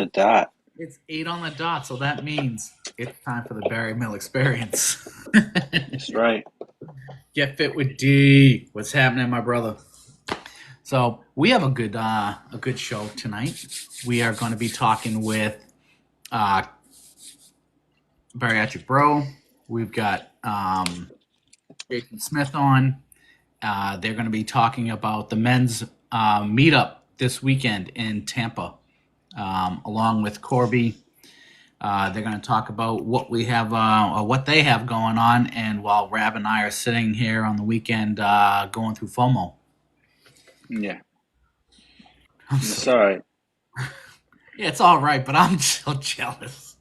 the dot. It's 8 on the dot, so that means it's time for the Barry Mill experience. That's right. Get fit with D. What's happening, my brother? So we have a good show tonight. We are going to be talking with uh, Bariatric Bro. We've got Jason Smith on. They're going to be talking about the men's meetup this weekend in Tampa, along with Corby. They're going to talk about what we have, or what they have going on, and while Rab and I are sitting here on the weekend going through FOMO. Yeah. I'm It's so, all right. yeah, it's all right, but I'm still jealous.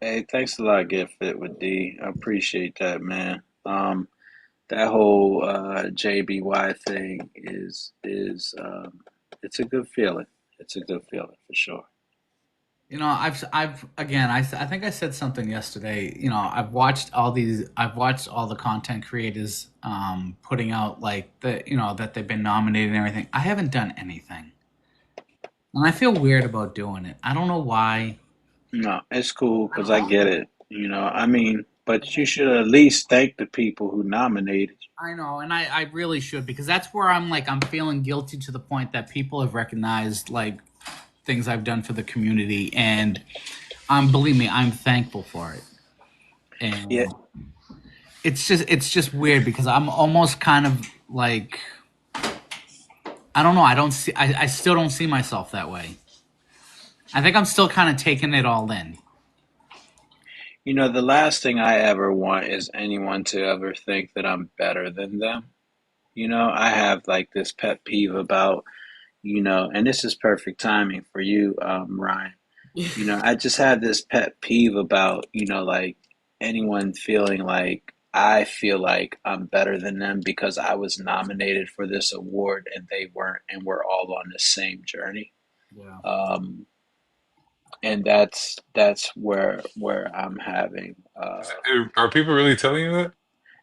Hey, thanks a lot, Get Fit with D. I appreciate that, man. That whole JBY thing is it's a good feeling. It's a good feeling for sure. You know, I've again, I think I said something yesterday. You know, I've watched all the content creators putting out like that they've been nominated and everything. I haven't done anything, and I feel weird about doing it. I don't know why. No, it's cool I because don't I know. get it. I mean, but you should at least thank the people who nominated I know, and I really should because that's where I'm like I'm feeling guilty to the point that people have recognized like things I've done for the community, and believe me, I'm thankful for it. you. Yeah, And it's just weird because I'm almost kind of like I don't know. I still don't see myself that way. I think I'm still kind of taking it all in. the last thing I ever want is anyone to ever think that I'm better than them. I have like this pet peeve about, and this is perfect timing for you, Ryan. I just have this pet peeve about, like anyone feeling like I feel like I'm better than them because I was nominated for this award and they weren't, and we're all on the same journey. Yeah. Um, and that's where I'm having Are people really telling you that?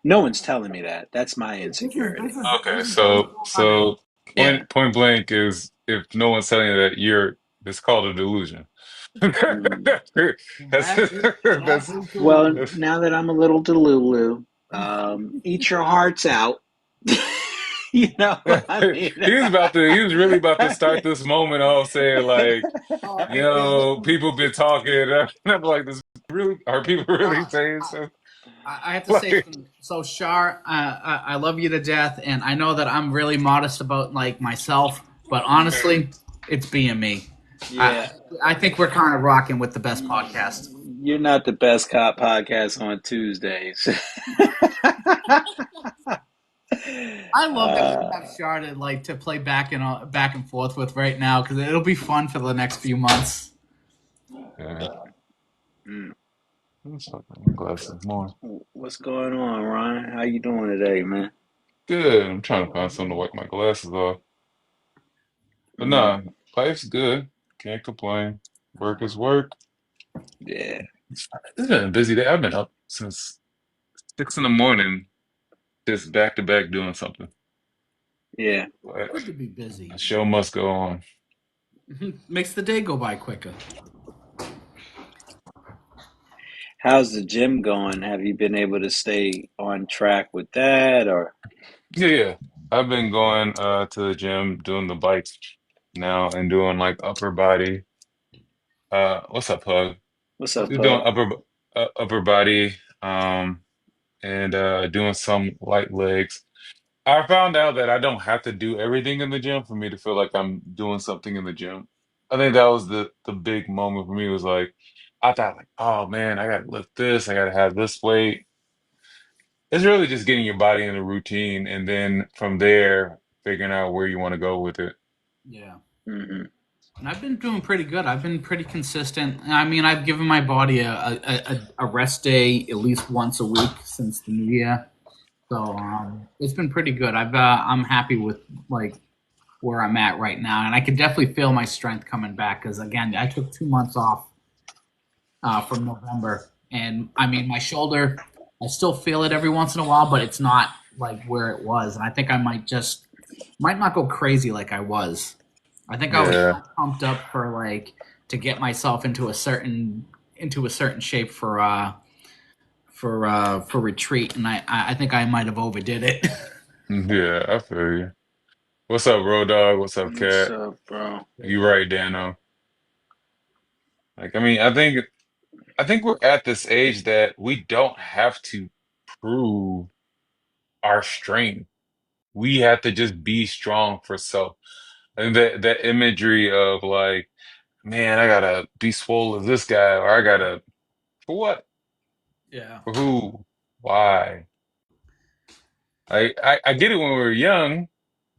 no one's telling me that. That's my This insecurity. is Okay, this is so so Yeah. point blank is if no one's telling you that it's called a delusion. Mm. That's that that's is Well, delusion. that's now that I'm a little delulu, eat your hearts out. I mean, he was really about to start this moment off saying like, Oh, listen, people been talking. I'm like, this really are people really Shar, saying so? I have to say Like, something. So, Shar, I love you to death, and I know that I'm really modest about like myself, but honestly, it's being me. I yeah. I think we're kind of rocking with the best podcast. You're not the best cop podcast on Tuesdays. I love that we uh, have Shar to like to play back and forth with right now because it'll be fun for the next few months. yeah, mm, I'm fucking my glasses more. what's going on, Ryan? How you doing today, man? Good. I'm trying to find something to wipe my glasses off. But Mm, nah, life's good. Can't complain. Work is work. yeah, It's been a busy day. I've been up since 6 in the morning, just back to back doing something. yeah. But Good to be busy. the show must go on. Makes the day go by quicker. How's the gym going? Have you been able to stay on track with that, or Yeah, yeah. I've been going to the gym, doing the bikes now and doing like upper body. What's up, Pug? what's up, Just doing Pug? upper body, and doing some light legs. I found out that I don't have to do everything in the gym for me to feel like I'm doing something in the gym. I think that was the big moment for me was like I thought like, oh man, I gotta lift this, I gotta have this weight. It's really just getting your body in a routine and then from there figuring out where you want to go with it. Yeah. Hmm. And I've been doing pretty good. I've been pretty consistent. I mean, I've given my body a rest day at least once a week since the new year. So it's been pretty good. I'm happy with like where I'm at right now, and I can definitely feel my strength coming back because again, I took 2 months off from November, and I mean my shoulder, I still feel it every once in a while, but it's not like where it was, and I think I might not go crazy like I was. I think I was Yeah. pumped up for like to get myself into a certain shape for retreat, and I think I might have overdid it. Yeah, I feel you. What's up, Road Dog? What's up, What's Cat? up, bro? You right, Dano. Like, I mean, I think we're at this age that we don't have to prove our strength. We have to just be strong for self. And that imagery of like, man, I gotta be swole as this guy, or I gotta for what? Yeah. For who? Why? I get it when we were young,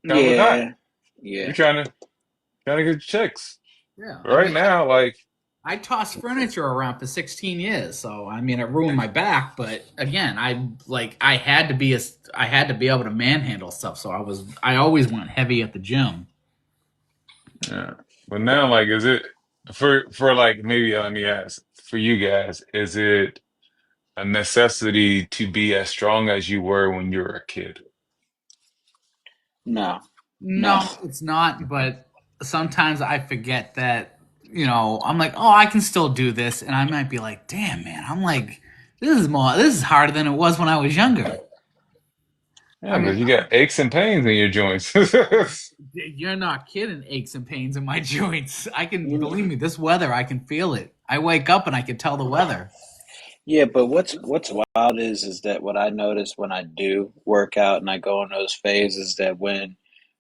time was hot. Yeah, You're yeah. trying to get chicks. Yeah. But right now, like, I tossed furniture around for 16 years, so I mean, it ruined my back. But again, I had to I had to be able to manhandle stuff. So I always went heavy at the gym. yeah. But now, like, is it for like maybe let me ask for you guys, is it a necessity to be as strong as you were when you were a kid? No, no. No, it's not. But sometimes I forget that I'm like, oh, I can still do this, and I might be like, damn, man, I'm like, this is harder than it was when I was younger. I Yeah, mean, because you got aches and pains in your joints. you're not kidding. Aches and pains in my joints. I can You know, believe me. This weather, I can feel it. I wake up and I can tell the weather. yeah, but what's wild is that what I notice when I do work out and I go in those phases that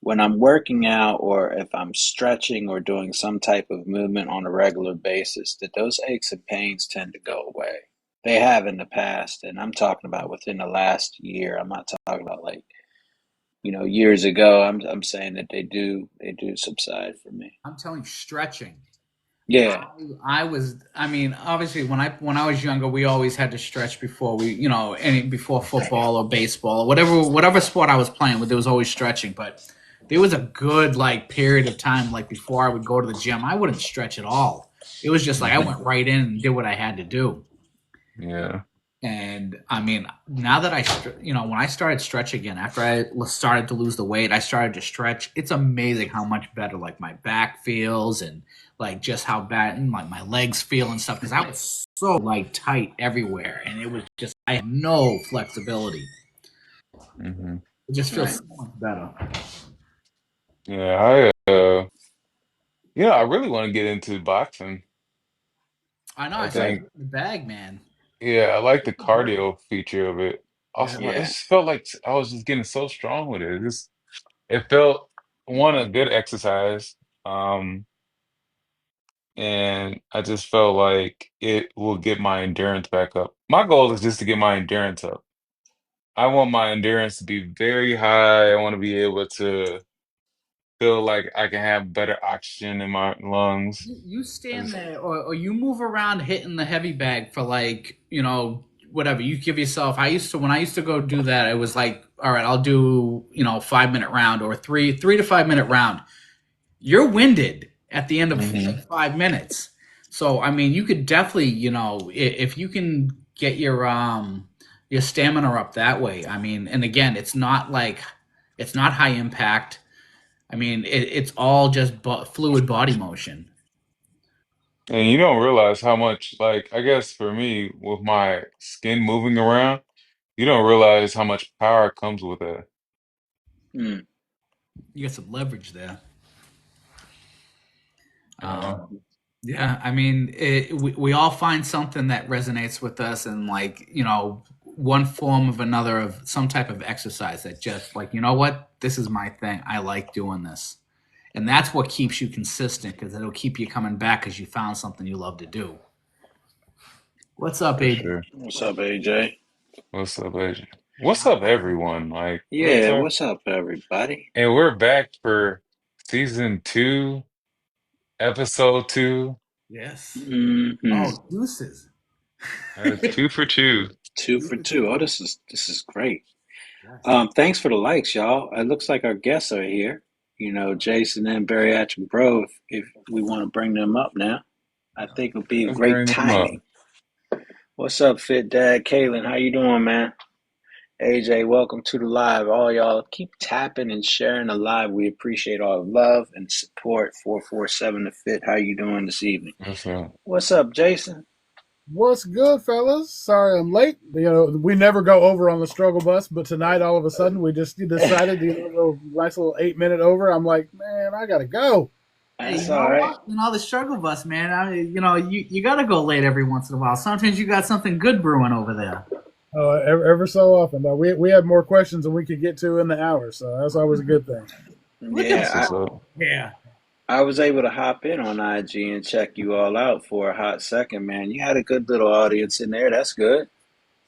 when I'm working out or if I'm stretching or doing some type of movement on a regular basis, that those aches and pains tend to go away. They have in the past, and I'm talking about within the last year. I'm not talking about like, years ago. I'm saying that they do subside for me. I'm telling you, stretching. Yeah. I mean, obviously, when I was younger, we always had to stretch before before football or baseball or whatever sport I was playing with. There was always stretching, but there was a good like period of time like before I would go to the gym, I wouldn't stretch at all. It was just like I Hmm. went right in and did what I had to do. Yeah. And I mean, now that when I started stretching again, after I started to lose the weight, I started to stretch. It's amazing how much better like my back feels and like just how bad and like my legs feel and stuff. Because I was so like tight everywhere, and it was just I had no flexibility. Hmm. It just feels Right. so much better. Yeah, I really want to get into boxing. I know. I I saw you Okay. think, in the bag, man. yeah, I like the cardio feature of it. Yeah. Also, it Yeah. just felt like I was just getting so strong with it. It felt one a good exercise, um, and I just felt like it will get my endurance back up. My goal is just to get my endurance up. I want my endurance to be very high. I want to be able to feel like I can have better oxygen in my lungs. You I stand just, there or you move around hitting the heavy bag for like, whatever. You give yourself when I used to go do that, it was like, all right, I'll do, 5 minute round or three to 5 minute round. You're winded at the end of hmm 5 minutes. So I mean you could definitely, if you can get your stamina up that way. I mean, and again, it's not high impact. I mean, it's all just fluid body motion. And you don't realize how much, like, I guess for me, with my skin moving around, you don't realize how much power comes with that. Mm. You get some leverage there. Uh, Um, yeah, I mean, we all find something that resonates with us, and like one form of another of some type of exercise that just like what, this is my thing. I like doing this, and that's what keeps you consistent because it'll keep you coming back because you found something you love to do. What's up, for AJ? sure. What's up, AJ? What's up, Adrian? What's up, everyone? Like, real Yeah, talk. what's up, everybody? And we're back for season 2, episode 2. Yes. Hmm. Oh, deuces. Two for two. Two for Deuces. two. Oh, this is great. Yes. Thanks for the likes, y'all. It looks like our guests are here. Jason and Bariatric Bro. If we want to bring them up now, I think it'll be Let's great bring them up. timing. What's up, Fit Dad? Kalen, how you doing, man? AJ, welcome to the live. All y'all keep tapping and sharing the live. We appreciate all the love and support. 447 The Fit. How you doing this evening? What's up? What's up, Jason? What's good, fellas? Sorry I'm late. We never go over on the struggle bus, but tonight all of a sudden we just decided to go nice little 8 minute over. I'm like, man, I gotta go. Hey, That's you all know right. what? The struggle bus, man. I mean, you got to go late every once in a while. Sometimes you got something good brewing over there. Ever so often, we had more questions than we could get to in the hour, so that's always a good thing. Look at That's Yeah, what's that. up. Yeah. I was able to hop in on IG and check you all out for a hot second, man. You had a good little audience in there. That's good.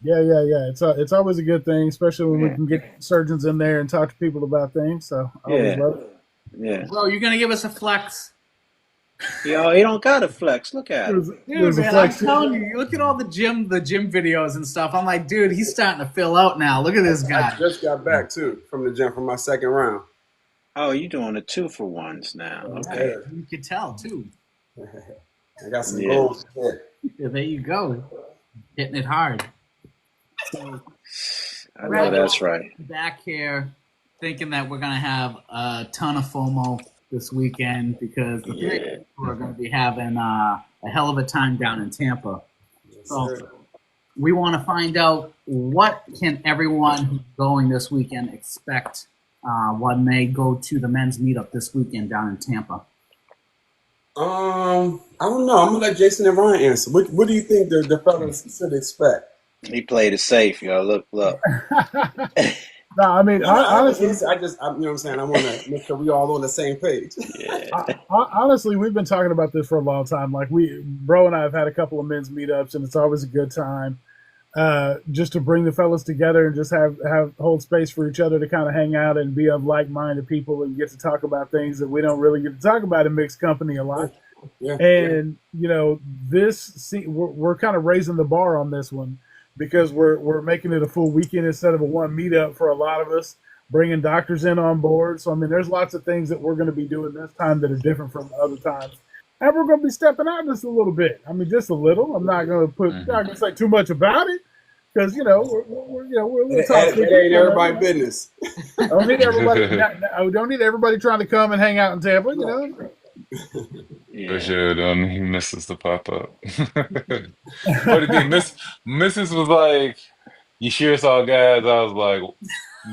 Yeah. It's always a good thing, especially when we Yeah, can get surgeons in there and talk to people about things. So I always yeah, love it. yeah. Bro, you're going to give us a flex. Yo, he don't got a flex. Look at him. Dude, There's a man, I'm flex. telling you, you look at all the gym videos and stuff. I'm like, dude, he's starting to fill out now. Look at this I guy. just got back too from the gym from my second round. Oh, you doing a two for ones now. Yes, Yeah, Okay. sir. you can tell too. I got some Yeah. goals. Yeah, there you go, hitting it hard. So I we're know actually that's right. back here thinking that we're gonna have a ton of FOMO this weekend because the three of Yeah. us are going to be having a hell of a time down in Tampa. Yes, So sir. we want to find out what can everyone who's going this weekend expect when they go to the men's meetup this weekend down in Tampa. I don't know. I'm gonna let Jason and Ryan answer. What do you think the fellas should expect? He played it safe, yo. Look. No, I mean, No, no, I haven't honestly, answered. you know what I'm saying. I want to make sure we all on the same page. Yeah. honestly, we've been talking about this for a long time. Like bro and I have had a couple of men's meetups, and it's always a good time just to bring the fellas together and just have hold space for each other to kind of hang out and be of like-minded people and get to talk about things that we don't really get to talk about in mixed company a lot. Yeah. And we're kind of raising the bar on this one because we're making it a full weekend instead of a one meetup for a lot of us, bringing doctors in on board. So I mean, there's lots of things that we're going to be doing this time that are different from other times, and we're going to be stepping out just a little bit. I mean, just a little. I'm not going to not going to say too much about it because we're a little top It secret. ain't everybody's business. I don't need everybody. I don't need everybody trying to come and hang out in Tampa. You know. For Yeah. sure, don't he misses to pop up. Funny thing, Mrs. was like, "You sure it's all guys?" I was like,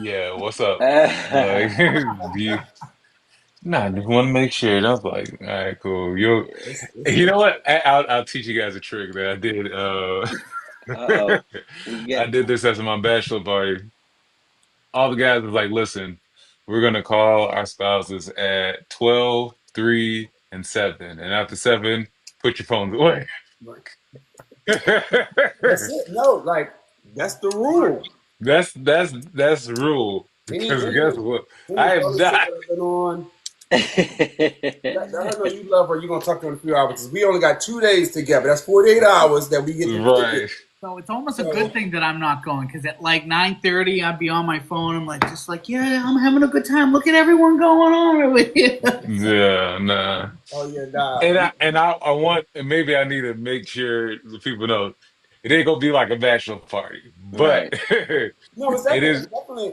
"Yeah, what's up?" Like, do you? Nah, just want to make sure. And I was like, "All right, cool." You know what? I'll teach you guys a trick that I did. Uh-oh. We I get did this as my bachelor party. All the guys was like, "Listen, we're gonna call our spouses at 12, 3, and 7, and after 7, put your phones away." That's it. No, like that's the rule. That's the rule. Any Because any guess what? any I am relationship not that I've been on, let her know you love her. You're gonna talk to her in a few hours. 'Cause we only got 2 days together. That's 48 hours that we get to kick it. right. So it's almost a good So thing that I'm not going because at like 9:30 I'd be on my phone. I'm like, just like, yeah, I'm having a good time. Look at everyone going on over here. Yeah, nah. oh yeah, nah. And I want, and maybe I need to make sure the people know it ain't gonna be like a bachelor party, but Right. No, it's it definitely, is it's definitely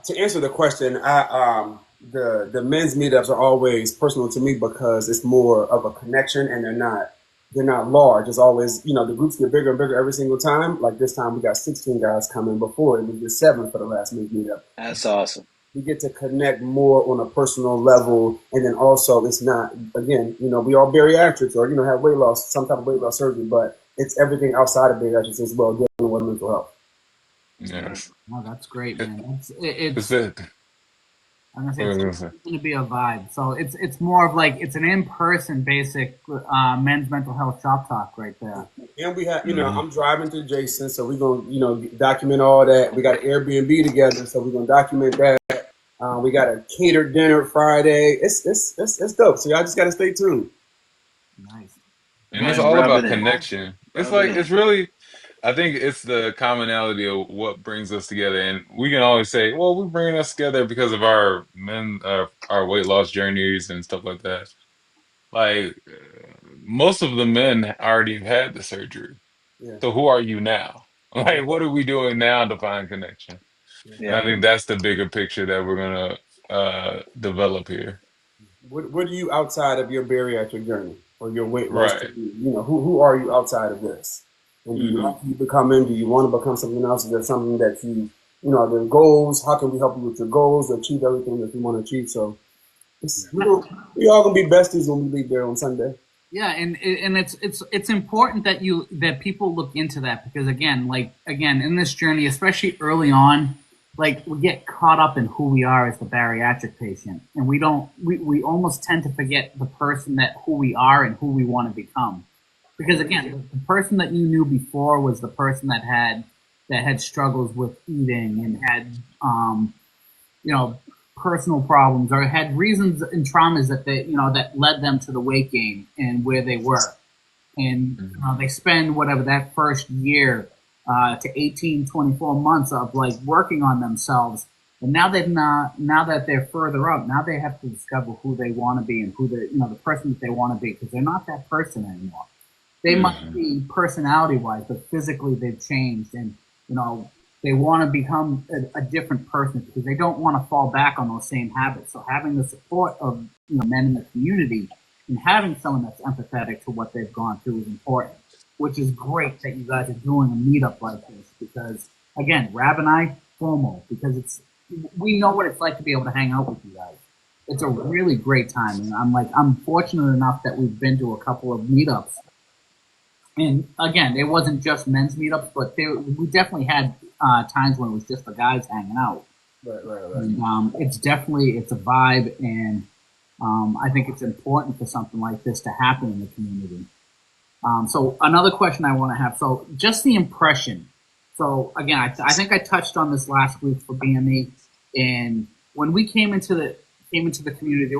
to answer the question. The men's meetups are always personal to me because it's more of a connection, and they're not large. It's always the groups get bigger and bigger every single time. Like this time, we got 16 guys coming. Before it was just 7 for the last men's meetup. That's awesome. We get to connect more on a personal level, and then also it's not again. We all bariatrics or have weight loss, some type of weight loss surgery, but it's everything outside of bariatrics as well, dealing with mental health. Right. yes. Oh, that's great, It, man. it's It's it. I'm gonna say What was it's I gonna say? going to be a vibe. So it's more of like it's an in-person basic men's mental health shop talk right there. And we have, Hmm. I'm driving to Jason, so we're gonna, document all that. We got an Airbnb together, so we're gonna document that. We got a catered dinner Friday. It's dope. So y'all just gotta stay tuned. Nice. And it's Man, all rub it about in. connection. It's Rub it like in. it's really I think it's the commonality of what brings us together. And we can always say, well, we're bringing us together because of our weight loss journeys and stuff like that. Like most of the men already had the surgery. Yeah. So who are you now? Like, what are we doing now to find connection? And I Yep. think that's the bigger picture that we're gonna develop here. What are you outside of your bariatric journey or your weight loss Right. journey? You know, who are you outside of this? And do you Hmm. like who you becoming? Do you want to become something else? Is there something that you know, are there goals? How can we help you with your goals to achieve everything that you want to achieve? So we all gonna be besties when we leave there on Sunday. Yeah, and it's important that people look into that, because again, like again, in this journey, especially early on, like we get caught up in who we are as the bariatric patient, and we almost tend to forget the person that who we are and who we want to become. Because again, the person that you knew before was the person that had struggles with eating and had you know, personal problems or had reasons and traumas that that led them to the weight gain and where they were. And they spend whatever that first year to 18, 24 months of like working on themselves. And now that they're further up, now they have to discover who they want to be and who the person that they want to be, because they're not that person anymore. They might Hmm. be personality wise, but physically they've changed, and you know they want to become a different person because they don't want to fall back on those same habits. So having the support of men in the community and having someone that's empathetic to what they've gone through is important, which is great that you guys are doing a meetup like this, because again, Rab and I FOMO, because we know what it's like to be able to hang out with you guys. It's a really great time, and I'm fortunate enough that we've been to a couple of meetups, and again, it wasn't just men's meetups, but we definitely had times when it was just the guys hanging out. Right. And it's a vibe, and I think it's important for something like this to happen in the community. So another question I want to have, so just the impression. So again, I think I touched on this last week for BME, and when we came into the community,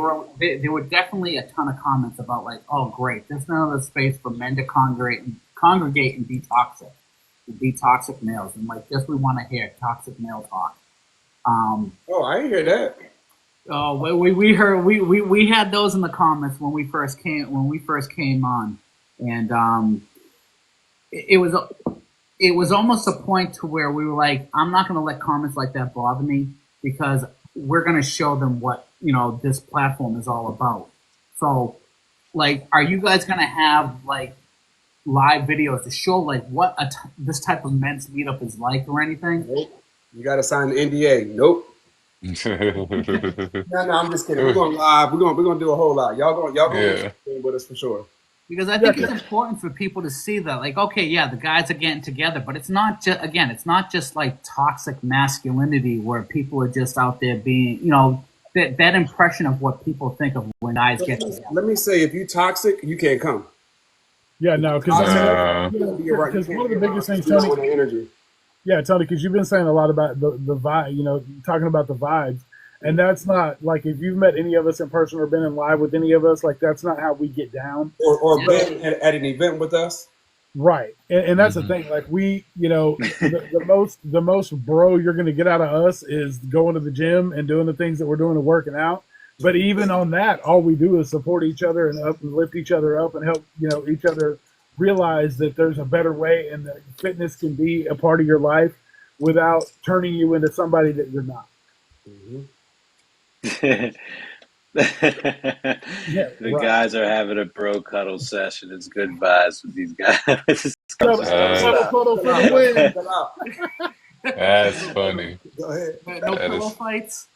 there were definitely a ton of comments about like, oh great, there's another space for men to congregate and be toxic males, and like just we want to hear toxic male talk. Um, Oh, I didn't hear that. oh, we heard we had those in the comments when we first came on, and it was almost a point to where we were like, I'm not going to let comments like that bother me, because we're going to show them what this platform is all about. So, like, are you guys going to have like live videos to show like what this type of men's meetup is like or anything? Nope. You got to sign the NDA. Nope. No, I'm just kidding. We're going live. We're gonna do a whole lot. Y'all gonna get Yeah. something with us for sure. Because I Yeah, think it's important for people to see that, like, okay, yeah, the guys are getting together, but it's not just, again, it's not just like toxic masculinity where people are just out there being, that impression of what people think of when guys So get together. let me say, if you toxic, you can't come. yeah, If no, you because I mean, toxic, Uh, you can't be around. You because one can't of be the around biggest us. things, You don't Tony, want the energy. yeah, Tony, because you've been saying a lot about the vibe, talking about the vibes, and that's not like if you've met any of us in person or been in live with any of us, like that's not how we get down. Or Yeah, So been at an event with us. right, and that's the mhm. thing. Like the most bro you're gonna get out of us is going to the gym and doing the things that we're doing and working out. But even on that, all we do is support each other and uplift each other up and help each other realize that there's a better way and that fitness can be a part of your life without turning you into somebody that you're not. Mm-hmm. Yeah, The right. guys are having a bro cuddle session. It's good vibes with these guys. Cuddle, Just don't Uh, cuddle, stop. cuddle Chill for the out, brother. win. Chill out. that's funny. Go ahead. no That pillow is, fights.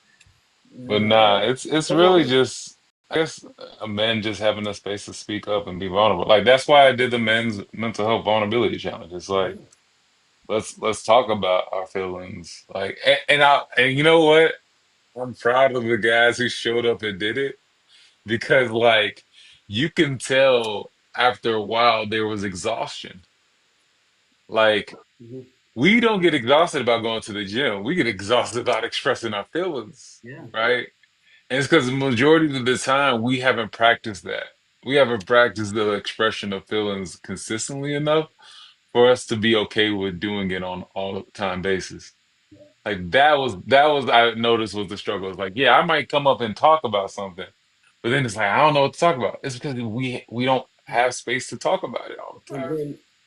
but No. nah, it's Come on, really man. just, I guess, a man just having a space to speak up and be vulnerable. Like that's why I did the men's mental health vulnerability challenge. It's like let's talk about our feelings. Like and you know what? I'm proud of the guys who showed up and did it, because like you can tell after a while there was exhaustion. Like Mm-hmm. we don't get exhausted about going to the gym. We get exhausted about expressing our feelings, Yeah, right? And it's because the majority of the time we haven't practiced that. We haven't practiced the expression of feelings consistently enough for us to be okay with doing it on all the time basis. Like that was I noticed was the struggle. It's like, yeah, I might come up and talk about something, but then it's like I don't know what to talk about. It's because we don't have space to talk about it all the And time.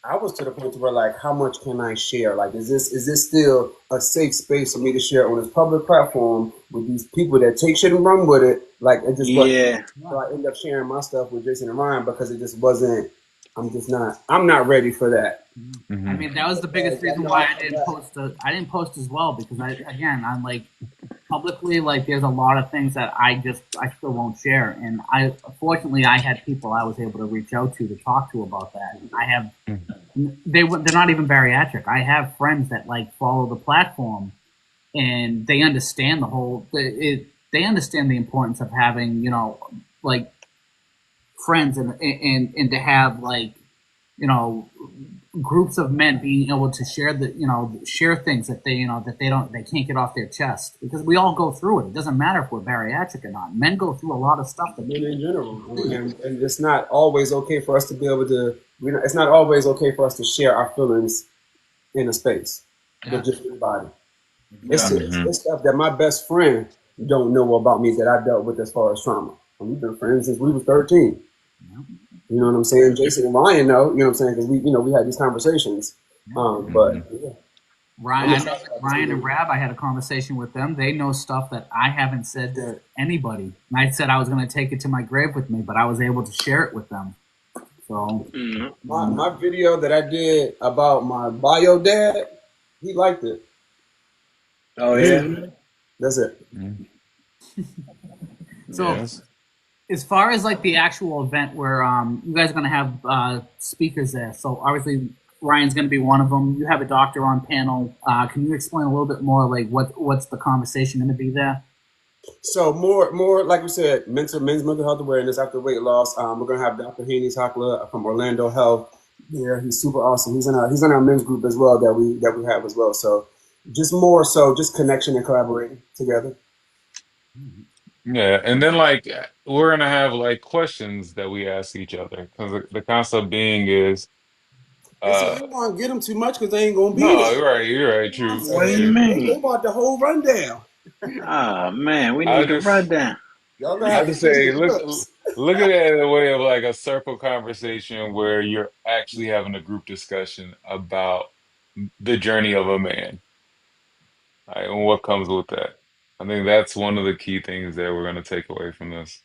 I was to the point to where like, how much can I share? Like, is this still a safe space for me to share on this public platform with these people that take shit and run with it? Like, it just wasn't. Yeah, So I end up sharing my stuff with Jason and Ryan because it just wasn't. I'm just not. I'm not ready for that. I Hmm. mean, that was the biggest reason why I didn't post. I didn't post as well because I'm like publicly, like there's a lot of things that I still won't share, and fortunately I had people I was able to reach out to talk to about that. I have they're not even bariatric. I have friends that like follow the platform, and they understand they understand the importance of having like friends and to have like you know groups of men being able to share things that they can't get off their chest, because we all go through it. It doesn't matter if we're bariatric or not. Men go through a lot of stuff that Men in general, and it's not always okay for us to be able to. It's not always okay for us to share our feelings in a space with just anybody. yeah. It's stuff that my best friend don't know about me that I dealt with as far as trauma. And we've been friends since we was 13. You know what I'm saying? Jason and Ryan know. You know what I'm saying? Because we had these conversations. But yeah, Ryan and Rab, I had a conversation with them. They know stuff that I haven't said to anybody. And I said I was going to take it to my grave with me, but I was able to share it with them. So my video that I did about my bio dad, he liked it. Oh yeah. That's it. so Yes. as far as like the actual event where you guys are going to have speakers there, so obviously Ryan's going to be one of them. You have a doctor on panel. Can you explain a little bit more like what's the conversation going to be there? So more like we said, men's mental health awareness after weight loss. We're gonna have Dr. Haney Hakla from Orlando Health. Yeah, he's super awesome. He's in our men's group as well that we have as well. So just connection and collaborating together. Yeah, and then like we're gonna have like questions that we ask each other because the concept being is And see, uh you want to get them too much because they ain't gonna be no, there. you're right, You know what I'm true, What do you saying? true. They mean? want the whole rundown. Oh man, we I need a just rundown. Y'all gonna I have just to say the clips. look at it in a way of like a circle conversation where you're actually having a group discussion about the journey of a man, right, and what comes with that. I think that's one of the key things that we're gonna take away from this.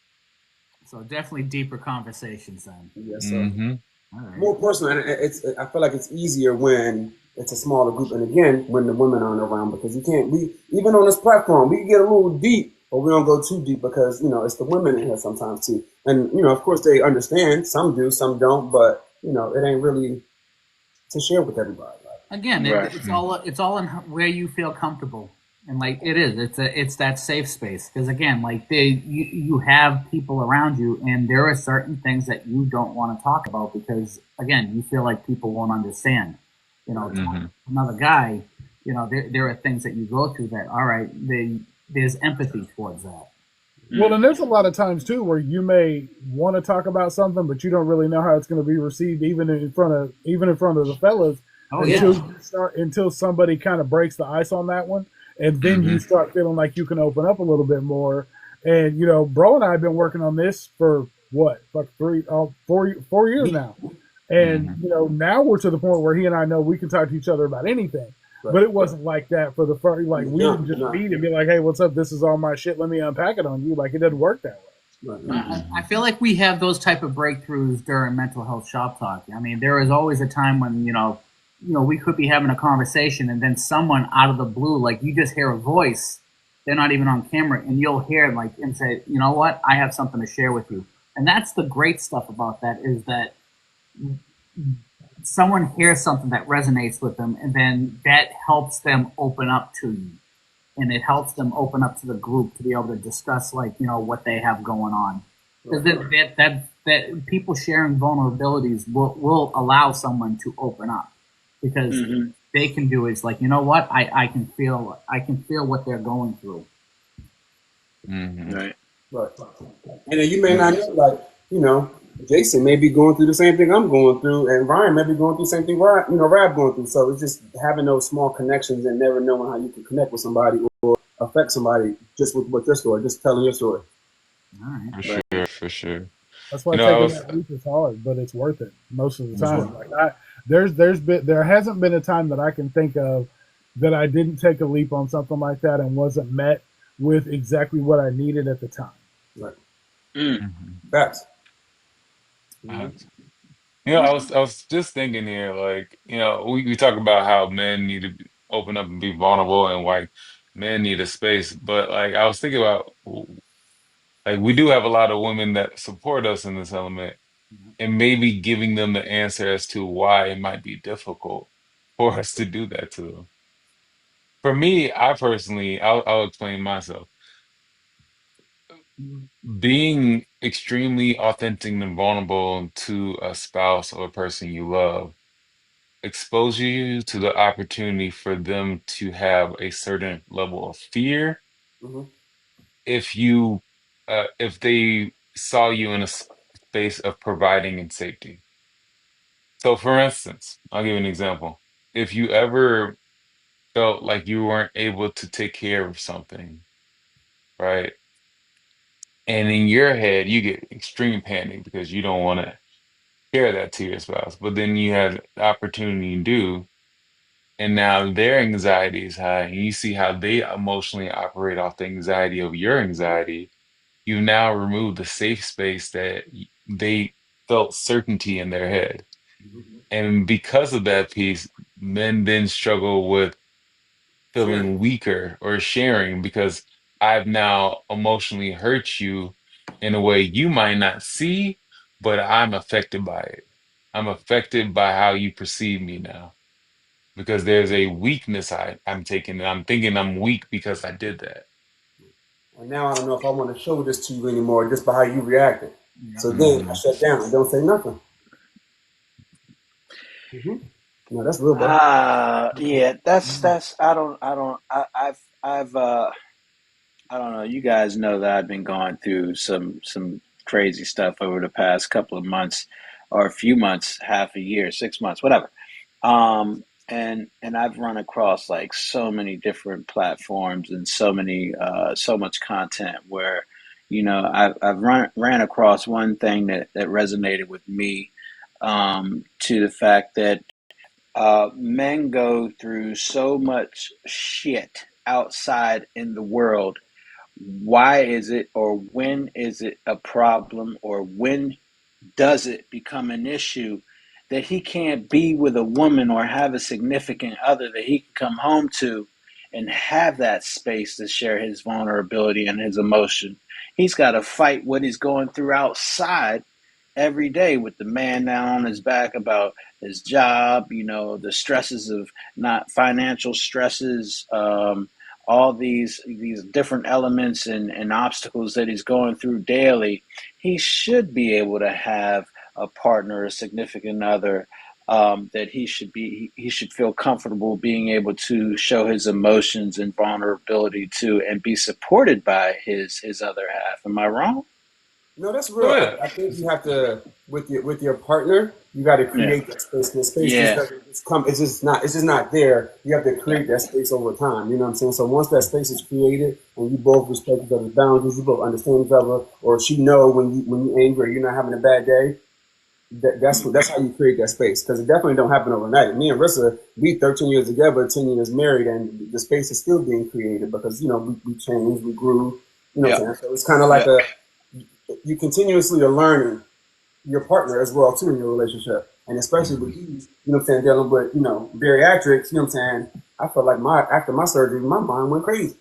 So definitely deeper conversations then. Yes, sir. Hmm. All right. More personal, and I feel like it's easier when it's a smaller group, and again when the women aren't around, because you can't. We even on this platform we can get a little deep, but we don't go too deep because it's the women in here sometimes too, and of course they understand. Some do, some don't, but it ain't really to share with everybody. Again, Right. it's all in where you feel comfortable, and like it's that safe space, because again, like you have people around you, and there are certain things that you don't want to talk about because again you feel like people won't understand. Hmm. Another guy, there are things that you go through that all right, there's empathy towards that. Well, and there's a lot of times too where you may want to talk about something, but you don't really know how it's going to be received, even in front of the fellas, Oh until yeah. until somebody kind of breaks the ice on that one, and then Hmm. you start feeling like you can open up a little bit more. And Bro and I have been working on this for what, like 4 years now, and Hmm. now we're to the point where he and I know we can talk to each other about anything. Right. But it wasn't like that for the first. Like we No, didn't just no. meet and be like, "Hey, what's up? This is all my shit. Let me unpack it on you." Like it doesn't work that way. Right. I feel like we have those type of breakthroughs during mental health shop talk. I mean, there is always a time when we could be having a conversation, and then someone out of the blue, like you just hear a voice, they're not even on camera, and you'll hear like and say, you know what, I have something to share with you, and that's the great stuff about that is that someone hears something that resonates with them, and then that helps them open up to you, and it helps them open up to the group to be able to discuss like what they have going on, because that people sharing vulnerabilities will allow someone to open up, because Hmm. they can do is like what I can feel what they're going through. Hmm. Right. Right. And then you may not know, like, Jason may be going through the same thing I'm going through, and Ryan may be going through the same thing Rab going through. So it's just having those small connections and never knowing how you can connect with somebody or affect somebody just with your story, just telling your story. All right. For Right. sure, for sure. That's why You know, I taking was. that leap is hard, but it's worth it most of the Mhm. time. Like There hasn't been a time that I can think of that I didn't take a leap on something like that and wasn't met with exactly what I needed at the time. Right. Mm. Mhm. Facts. You know, I was just thinking here, like, you know, we talk about how men need to open up and be vulnerable and like men need a space, but like I was thinking about like we do have a lot of women that support us in this element and maybe giving them the answer as to why it might be difficult for us to do that to them. For me, I personally, I'll explain myself. Being extremely authentic and vulnerable to a spouse or a person you love expose you to the opportunity for them to have a certain level of fear Mm-hmm. if you if they saw you in a space of providing and safety. So for instance, I'll give you an example. If you ever felt like you weren't able to take care of something, right? And in your head you get extreme panic because you don't want to share that to your spouse, but then you have the opportunity to do. And now their anxiety is high, and you see how they emotionally operate off the anxiety of your anxiety. You've now removed the safe space that they felt certainty in their head. And because of that piece, men then struggle with Sharing. feeling weaker or sharing because I've now emotionally hurt you in a way you might not see, but I'm affected by it. I'm affected by how you perceive me now because there's a weakness I'm taking, and I'm thinking I'm weak because I did that. And now I don't know if I want to show this to you anymore just by how you reacted. Yeah. So then I Hmm. shut down. I don't say nothing. Mm-hmm. No, that's real, bro. Yeah, that's I don't know. You guys know that I've been going through some crazy stuff over the past couple of months, or a few months, half a year, 6 months, whatever. And I've run across like so many different platforms and so much content where, I've ran across one thing that resonated with me, to the fact that men go through so much shit outside in the world. Why is it, or when is it a problem, or when does it become an issue that he can't be with a woman or have a significant other that he can come home to and have that space to share his vulnerability and his emotion? He's got to fight what he's going through outside every day with the man down on his back about his job, the stresses of not financial stresses, all these different elements and obstacles that he's going through daily. He should be able to have a partner, a significant other, that he should feel comfortable being able to show his emotions and vulnerability to, and be supported by his other half. Am I wrong? No, that's Oh real. yeah. I think you have to with your partner. You got to Yeah. create that space. The space just Yeah. doesn't just come. It's just not there. You have to Yeah. create that space over time. You know what I'm saying? So once that space is created and you both respect each other's boundaries, you both understand each other, or she know when you angry, you're not having a bad day. That's how you create that space, because it definitely don't happen overnight. Me and Rissa, we 13 years together, 10 years married, and the space is still being created because we changed, we grew. You know what Yeah. I'm saying? So it's kind of like Yeah. you continuously are learning your partner as well too in your relationship, and especially with Mhm. you, what I'm saying, dealing with bariatrics. You know what I'm saying? I felt like after my surgery, my mind went crazy.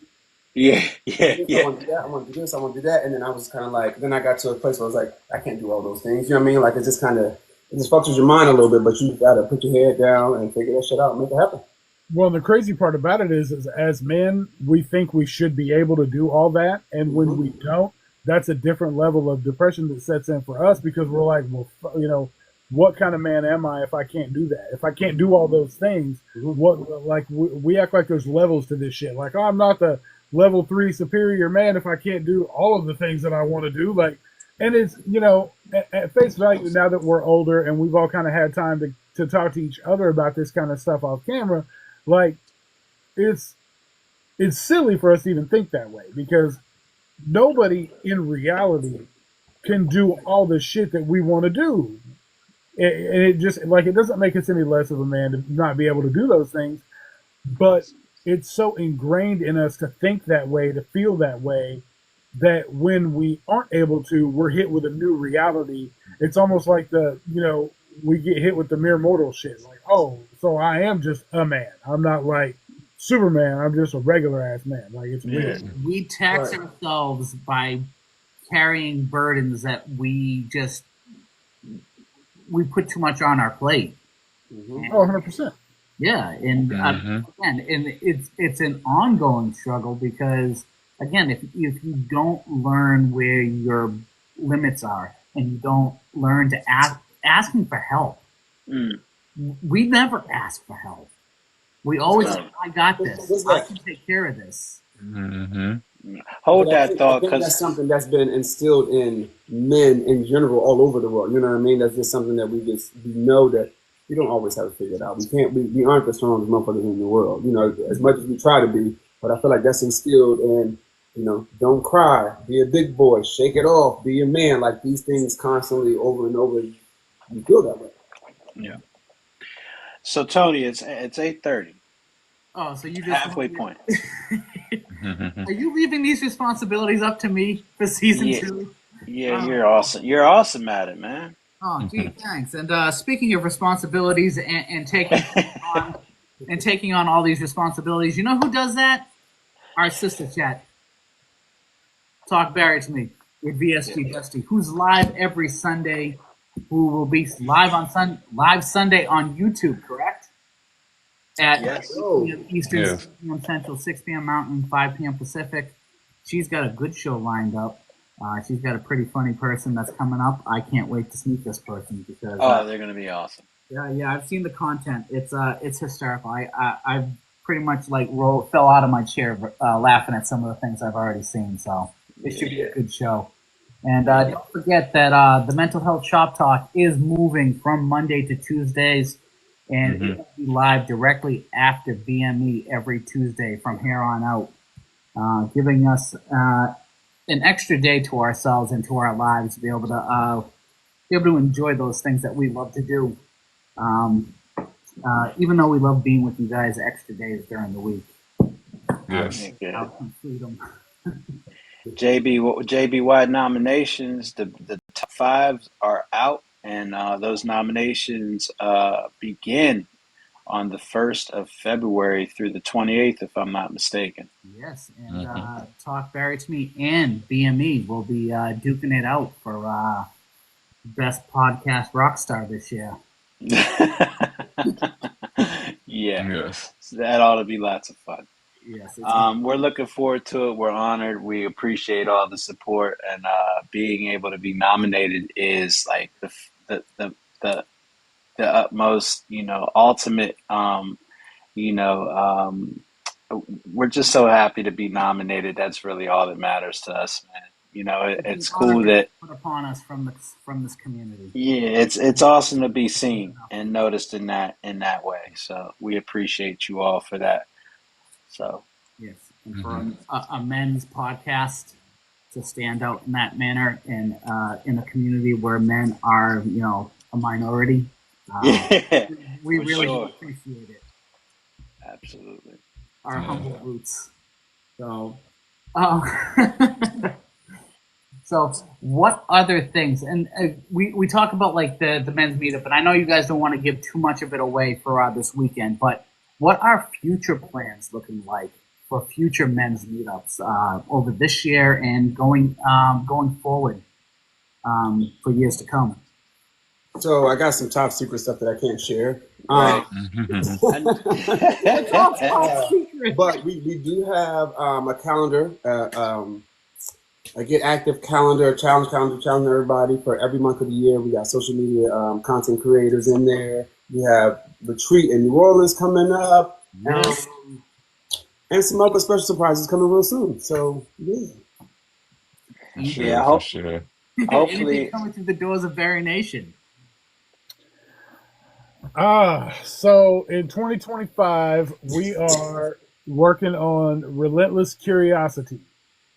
Yeah. Yeah. I Yeah. want to do that. I want to do this. I want to do that. And then I was kind of like, then I got to a place where I was like, I can't do all those things. You know what I mean? Like it just it just fucks with your mind a little bit. But you got to put your head down and figure that shit out and make it happen. Well, the crazy part about it is as men, we think we should be able to do all that, and when we Mm-hmm. don't, that's a different level of depression that sets in for us because we're like, well, what kind of man am I if I can't do that? If I can't do all those things, Mm-hmm. what like we act like there's levels to this shit. Like, oh, I'm not the level 3 superior man if I can't do all of the things that I want to do. Like, and it's at face value, now that we're older and we've all kind of had time to talk to each other about this kind of stuff off camera, like it's it's silly for us to even think that way because nobody in reality can do all the shit that we want to do. and it just like it doesn't make us any less of a man to not be able to do those things, but it's so ingrained in us to think that way, to feel that way, that when we aren't able to, we're hit with a new reality. It's almost like we get hit with the mere mortal shit. Like, oh, so I am just a man. I'm not like Superman. I'm just a regular ass man. Like, it's weird. We tax ourselves by carrying burdens that we put too much on our plate. Oh, 100%. Yeah, and again, and it's an ongoing struggle because again, if you don't learn where your limits are and you don't learn to asking for help, we never ask for help. We always say, "I got this. I can take care of this." Hold But that thought, I think because that's something that's been instilled in men in general all over the world. You know what I mean? That's just something that we know that we don't always have it figured out. We aren't the strongest motherfuckers in the world. You know, as much as we try to be, but I feel like that's instilled in, don't cry, be a big boy, shake it off, be a man. Like these things constantly over and over, you feel that way. yeah. So Tony, it's 8:30. Oh, so you just Halfway point. Are you leaving these responsibilities up to me for season 2? Yeah, you're awesome. You're awesome at it, man. Oh, gee, thanks. And speaking of responsibilities and taking on all these responsibilities, you know who does that? Our sister chat, Talk Bari to Me with VSG Dusty, who's live every Sunday, who will be live Sunday on YouTube, correct? At 8 p.m. Eastern, 6 p.m. Central, 6 p.m. Mountain, 5 p.m. Pacific. She's got a good show lined up. She's got a pretty funny person that's coming up. I can't wait to meet this person because they're gonna be awesome. Yeah, I've seen the content. It's hysterical. I've pretty much fell out of my chair laughing at some of the things I've already seen. So it should be a good show. And don't forget that the Mental Health Shop Talk is moving from Monday to Tuesdays, and it will be live directly after BME every Tuesday from here on out, giving us an extra day to ourselves and to our lives to be able to enjoy those things that we love to do. Even though we love being with you guys extra days during the week. Yes. Freedom. JB nominations. The top 5 are out, and those nominations begin on the 1st of February through the 28th, if I'm not mistaken. Yes, and Talk Bari to Me and BME will be duking it out for Best Podcast Rockstar this year. Yes. So that ought to be lots of fun. Yes, we're looking forward to it. We're honored. We appreciate all the support, and being able to be nominated is like the utmost, ultimate. We're just so happy to be nominated. That's really all that matters to us, man. It's cool that put upon us from this community. Yeah, it's awesome to be seen and noticed in that way. So we appreciate you all for that. So yes, and for a men's podcast to stand out in that manner, and in a community where men are, a minority, we really appreciate it. Absolutely, our humble roots. So, so what other things? And we talk about like the men's meetup, and I know you guys don't want to give too much of it away for this weekend, but what are future plans looking like for future men's meetups over this year and going forward for years to come? So I got some top secret stuff that I can't share. But we do have a calendar, a Get Active calendar, challenge everybody for every month of the year. We got social media content creators in there. We have retreat in New Orleans coming up. Yes. And some other special surprises coming real soon. So, yeah. Sure. Hopefully coming through the doors of Bari Nation. So in 2025, we are working on relentless curiosity.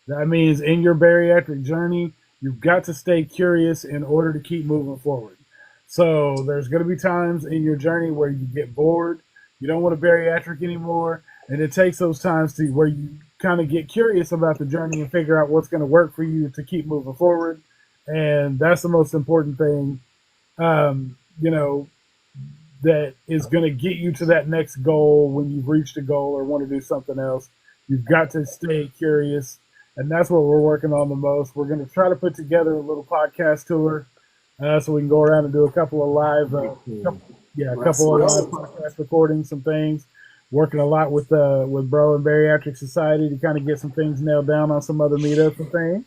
That means in your bariatric journey, you've got to stay curious in order to keep moving forward. So there's going to be times in your journey where you get bored, you don't want a bariatric anymore, and it takes those times to where you kind of get curious about the journey and figure out what's going to work for you to keep moving forward. And that's the most important thing, you know, that is going to get you to that next goal when you've reached a goal or want to do something else. You've got to stay curious, and that's what we're working on the most. We're going to try to put together a little podcast tour so we can go around and do a couple of live, a couple of live podcast recordings, some things. Working a lot with Bro and Bariatric Society to kind of get some things nailed down on some other meetups and things.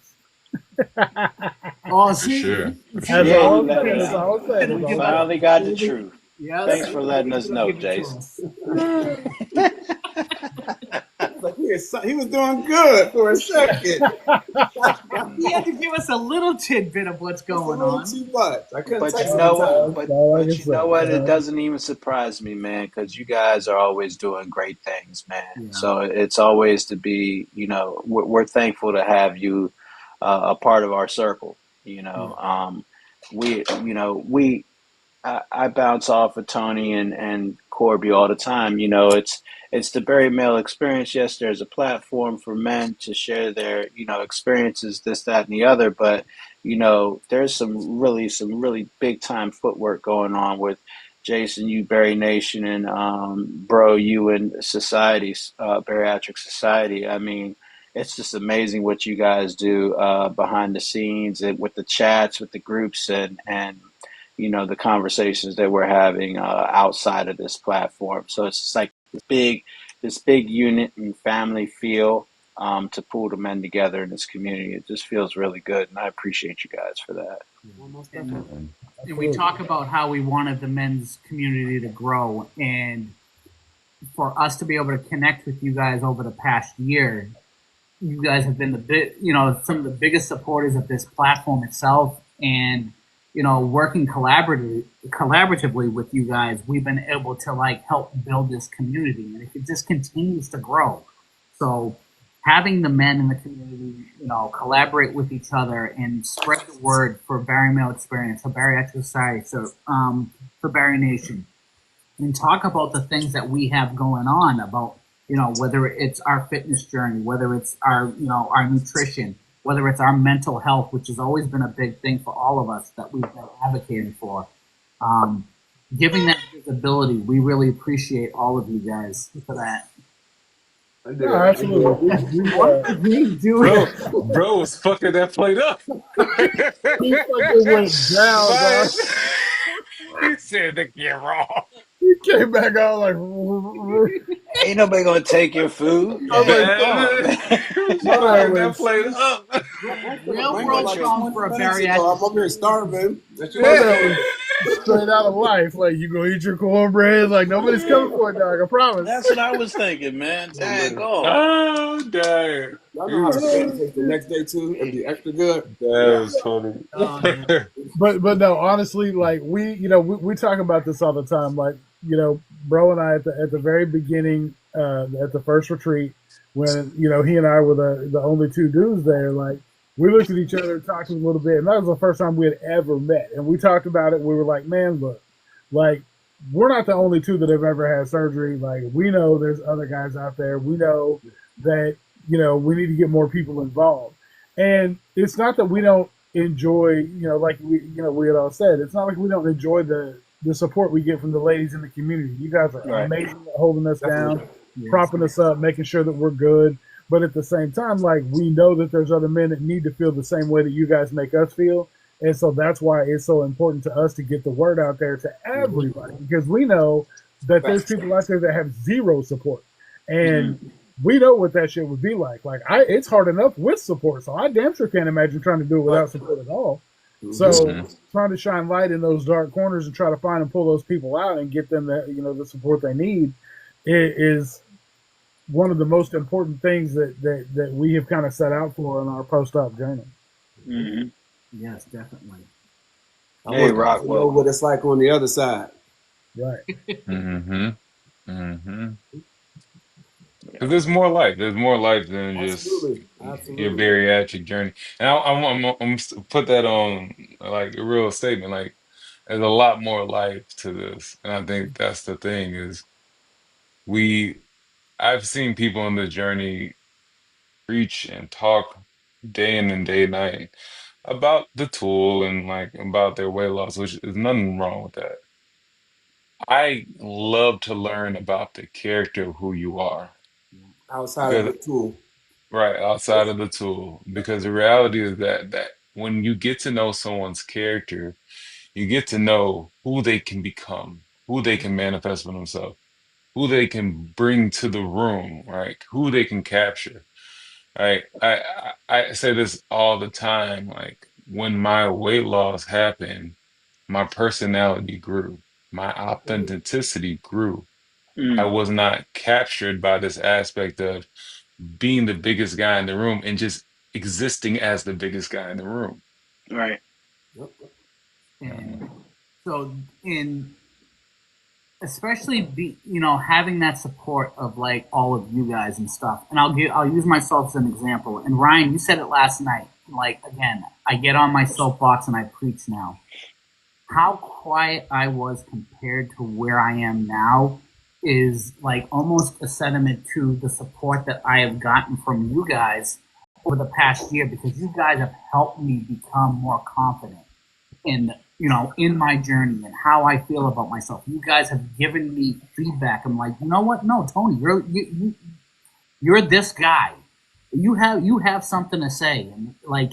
Oh, For sure. For That's sure. all I'm saying. That's all I'm saying. We finally got the truth. Yes. Thanks for letting us know, Jason. Like he was doing good for a second. He had to give us a little tidbit of what's going on. Too much. I couldn't But take you know sometimes. what? But you know what? It doesn't even surprise me, man, because you guys are always doing great things, man. Yeah. So it's always to be, we're thankful to have you a part of our circle. I bounce off of Tony and Corby all the time. It's the Barry Male experience. Yes, there's a platform for men to share their, experiences, this, that, and the other. But, there's some really big time footwork going on with Jason, you, Barry Nation, and Bro, you, and Society, Bariatric Society. I mean, it's just amazing what you guys do behind the scenes and with the chats, with the groups, and the conversations that we're having outside of this platform. So it's just like this big unit and family feel to pull the men together in this community. It just feels really good, and I appreciate you guys for that. And we talk about how we wanted the men's community to grow, and for us to be able to connect with you guys over the past year, you guys have been some of the biggest supporters of this platform itself, and working collaboratively with you guys, we've been able to help build this community, and it just continues to grow. So having the men in the community, collaborate with each other and spread the word for Bari Male Experience, for Bariatric Society, so for Bari Nation, and talk about the things that we have going on about, whether it's our fitness journey, whether it's our nutrition, whether it's our mental health, which has always been a big thing for all of us that we've been advocating for. Giving that visibility, we really appreciate all of you guys for that. No, absolutely. Bro was fucking that plate up. He fucking went down, dog. He said that you're wrong. He came back out like, ain't nobody gonna take your food. That plate up. Real world song for a bariatric. I'm over here starving. Straight out of life. Like, you gonna eat your cornbread? Like, nobody's coming for it, dog. I promise. That's what I was thinking, man. Dang, go. Oh, dang. Y'all know how to take the next day too and be extra good. That was funny. But no, honestly, like we talk about this all the time. Like, Bro and I at the very beginning, at the first retreat, when he and I were the only two dudes there. Like, we looked at each other, talked a little bit, and that was the first time we had ever met. And we talked about it. We were like, man, look, like, we're not the only two that have ever had surgery. Like, we know there's other guys out there. We know that we need to get more people involved. And it's not that we don't enjoy, like we had all said, it's not like we don't enjoy the support we get from the ladies in the community. You guys are amazing at holding us down, propping us up, making sure that we're good. But at the same time, like, we know that there's other men that need to feel the same way that you guys make us feel. And so that's why it's so important to us to get the word out there to everybody, because we know that there's people out there that have zero support. And we know what that shit would be like. Like, it's hard enough with support, so I damn sure can't imagine trying to do it without support at all. So trying to shine light in those dark corners and try to find and pull those people out and get them the support they need is one of the most important things that we have kind of set out for in our post-op journey. Mm-hmm. Yes, definitely. Hey, Rock, know what it's like on the other side. Right. Because there's more life. There's more life than just your bariatric journey. And I'm put that on like a real statement. Like, there's a lot more life to this. And I think that's the thing is we I've seen people on the journey preach and talk day in and day night about the tool and like about their weight loss, which is nothing wrong with that. I love to learn about the character of who you are outside of because the tool. right outside of the tool, because the reality is that when you get to know someone's character, you get to know who they can become, who they can manifest for themselves, who they can bring to the room, right? Who they can capture. Right. I say this all the time. Like when my weight loss happened, my personality grew, my authenticity grew. I Mm, was not captured by this aspect of being the biggest guy in the room and just existing as the biggest guy in the room. right. Yep. And so, in especially having that support of like all of you guys and stuff. And I'll use myself as an example. And Ryan, you said it last night. Like again, I get on my soapbox and I preach now. How quiet I was compared to where I am now is like almost a sentiment to the support that I have gotten from you guys over the past year, because you guys have helped me become more confident in in my journey and how I feel about myself. You guys have given me feedback. I'm like, you know what? No, Tony, you're this guy. You have something to say, and like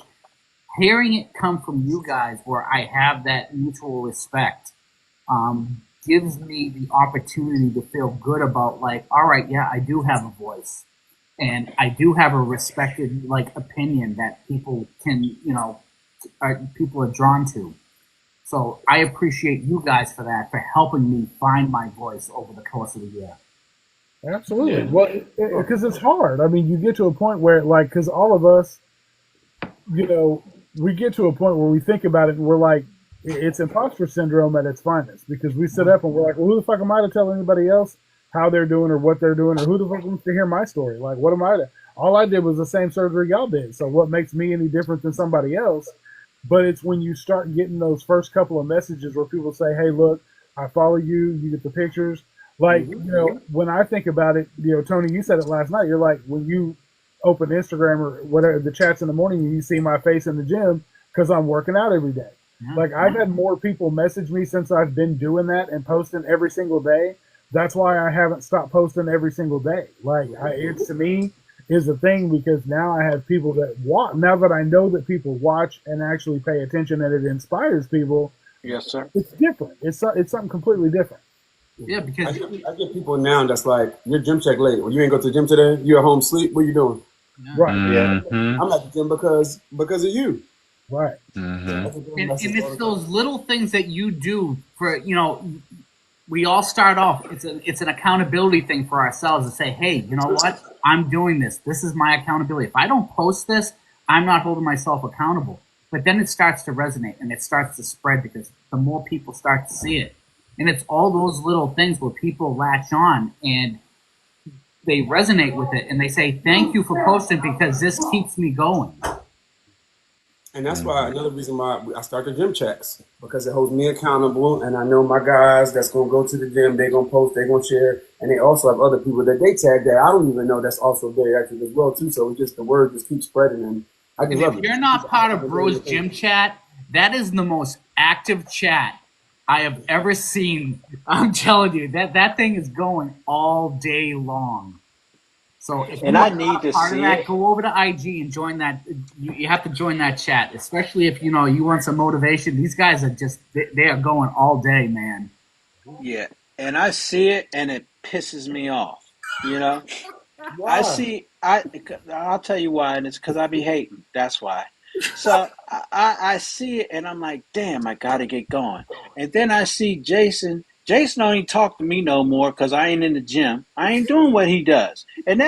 hearing it come from you guys, where I have that mutual respect, gives me the opportunity to feel good about like, all right, yeah, I do have a voice, and I do have a respected like opinion that people can people are drawn to. So I appreciate you guys for that, for helping me find my voice over the course of the year. Absolutely. Yeah. Well, because it's hard. I mean, you get to a point where, like, because all of us, we get to a point where we think about it and we're like, it's imposter syndrome at its finest, because we sit up and we're like, well, who the fuck am I to tell anybody else how they're doing or what they're doing, or who the fuck wants to hear my story? Like, what am I to? All I did was the same surgery y'all did. So what makes me any different than somebody else? But it's when you start getting those first couple of messages where people say, hey, look, I follow you, you get the pictures. Like, when I think about it, Tony, you said it last night. You're like, when you open Instagram or whatever, the chats in the morning, and you see my face in the gym because I'm working out every day. Like, I've had more people message me since I've been doing that and posting every single day. That's why I haven't stopped posting every single day. Like, it's, to me, is a thing, because now I have people that watch. Now that I know that people watch and actually pay attention and it inspires people, Yes, sir. it's different. It's something completely different. Yeah, because I get people now that's like, your gym check late. Well, you ain't go to the gym today. You at home sleep. What you doing? Right. Yeah. Hmm. I'm at the gym because of you. Right. So Hmm. that's a good and message all it's the those time. little things that you do for we all start off. It's an accountability thing for ourselves to say, hey, you know what? I'm doing this. This is my accountability. If I don't post this, I'm not holding myself accountable. But then it starts to resonate and it starts to spread, because the more people start to see it. And it's all those little things where people latch on and they resonate with it and they say, thank you for posting, because this keeps me going. And that's why another reason why I start the gym checks, because it holds me accountable, and I know my guys that's gonna go to the gym, they're gonna post, they're gonna share, and they also have other people that they tag that I don't even know that's also very active as well too. So it just, the word just keeps spreading, and I just And love if it. you're not part of Bro's Gym Chat, that is the most active chat I have ever seen. I'm telling you, that thing is going all day long. So if And you I are need not to part of see that, it. go over to IG and join that. You have to join that chat, especially if you want some motivation. These guys are just they are going all day, man. Yeah. And I see it and it pisses me off. You know? I Why? see I'll tell you why, and it's because I be hating. That's why. So I see it and I'm like, damn, I gotta get going. And then I see Jason. Jason don't even talk to me no more because I ain't in the gym. I ain't doing what he does. And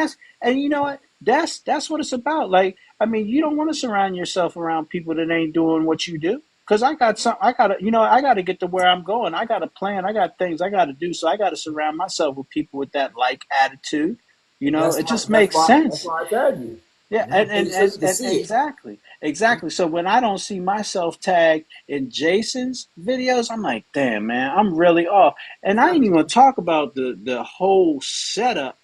you know what? That's what it's about. Like, I mean, you don't want to surround yourself around people that ain't doing what you do. Cause I gotta get to where I'm going. I got a plan. I got things I gotta do. So I gotta surround myself with people with that like attitude. It just makes That's sense. why I tag you. Yeah, Yeah, and you so you can and see it. exactly. So when I don't see myself tagged in Jason's videos, I'm like, damn, man, I'm really off. And I ain't even gonna talk about the whole setup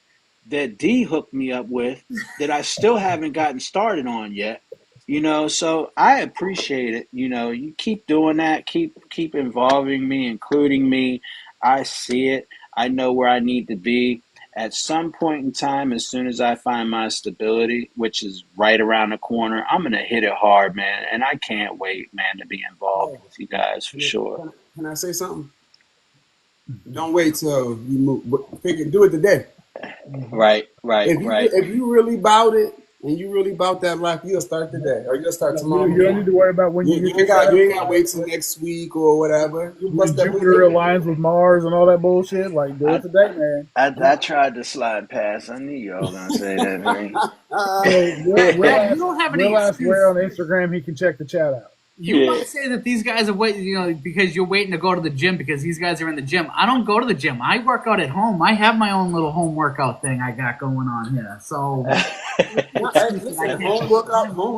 that D hooked me up with that I still haven't gotten started on yet. So I appreciate it. You keep doing that, keep involving me, including me. I see it. I know where I need to be at some point in time. As soon as I find my stability, which is right around the corner, I'm gonna hit it hard, man. And I can't wait, man, to be involved Yeah. with you guys for sure. Can I say something? Don't wait till you move. Do it today. Mhm. Right, right, right. If you really bout it and you really bout that life, you'll start today or you'll start tomorrow You don't need morning. to worry about when you get your You setup. ain't got to wait till next week or whatever. You When bust that move. Jupiter aligns with Mars and all that bullshit, like do it I today, man. I tried to slide past. I knew y'all gonna say that. So Yeah, you don't have any Will ask where excuse. on Instagram he can check the chat out. You Yeah. might say that these guys are waiting, because you're waiting to go to the gym because these guys are in the gym. I don't go to the gym. I work out at home. I have my own little home workout thing I got going on here. So, No, hey, listen, home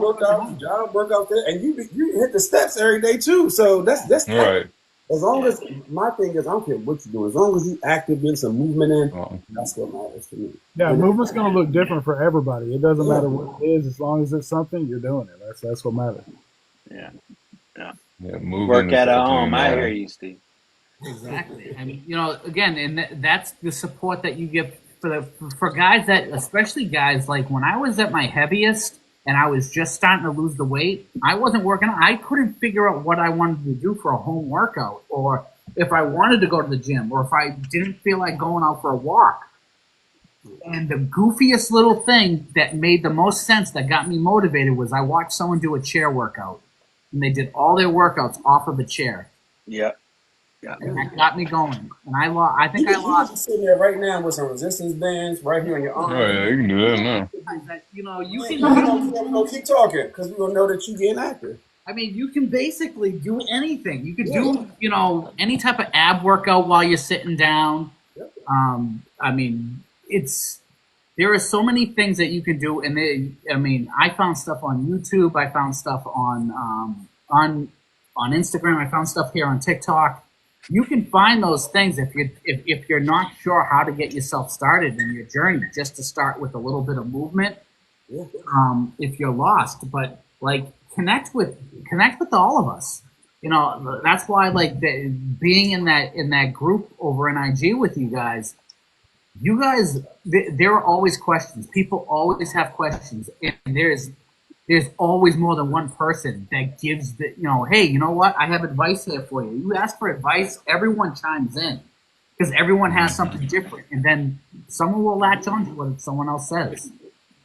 workout, job workout there, and you hit the steps every day too. So that's All right. as long as my thing is, I don't care what you're doing, as long as you active in some movement in, Uh, that's what matters to me. Yeah, And movement's going to look different for everybody. It doesn't yeah, matter what it is, as long as it's something you're doing it. That's what matters. Yeah, yeah. yeah, moving Work is at definitely home. I hear you, Steve. exactly. I mean, again, and that's the support that you get for guys that, especially guys like when I was at my heaviest and I was just starting to lose the weight, I wasn't working. I couldn't figure out what I wanted to do for a home workout, or if I wanted to go to the gym, or if I didn't feel like going out for a walk. And the goofiest little thing that made the most sense that got me motivated was I watched someone do a chair workout, and they did all their workouts off of a chair. Yep. Yeah. And that got me going. And I think I you can lost. just sit there right now with some resistance bands right here on your all arm. right, you can do that now. You We can. gonna keep talking because we gonna know that you getting active. I mean, you can basically do anything. You could do, any type of ab workout while you're sitting down. I mean, there are so many things that you can do, and I found stuff on YouTube. I found stuff on Instagram. I found stuff here on TikTok. You can find those things if you're not sure how to get yourself started in your journey, just to start with a little bit of movement. Yeah. If you're lost, but like connect with all of us. That's why being in that group over in IG with you guys. You guys, there are always questions. People always have questions, and there's always more than one person that gives hey, you know what? I have advice here for you. You ask for advice, everyone chimes in because everyone has something different, and then someone will latch on to what someone else says.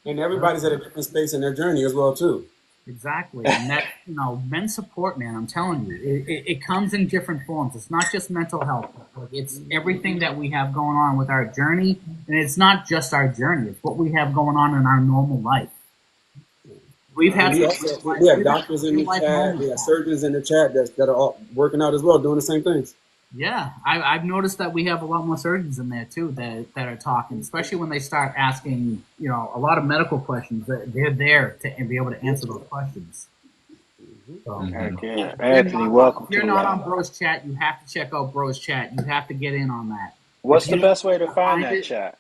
And everybody's at a different space in their journey as well too. Exactly, and that men's support, man. I'm telling you, it comes in different forms. It's not just mental health; it's everything that we have going on with our journey, and it's not just our journey. It's what we have going on in our normal life. We have doctors in the chat, we have surgeons in the chat that are all working out as well, doing the same things. Yeah, I've noticed that we have a lot more surgeons in there too that are talking, especially when they start asking, a lot of medical questions. They're there to be able to answer those questions. So, Okay. Anthony, welcome if you're to the not room. on Bros Chat, you have to check out Bros Chat. You have to get in on that. What's the best way to find that chat?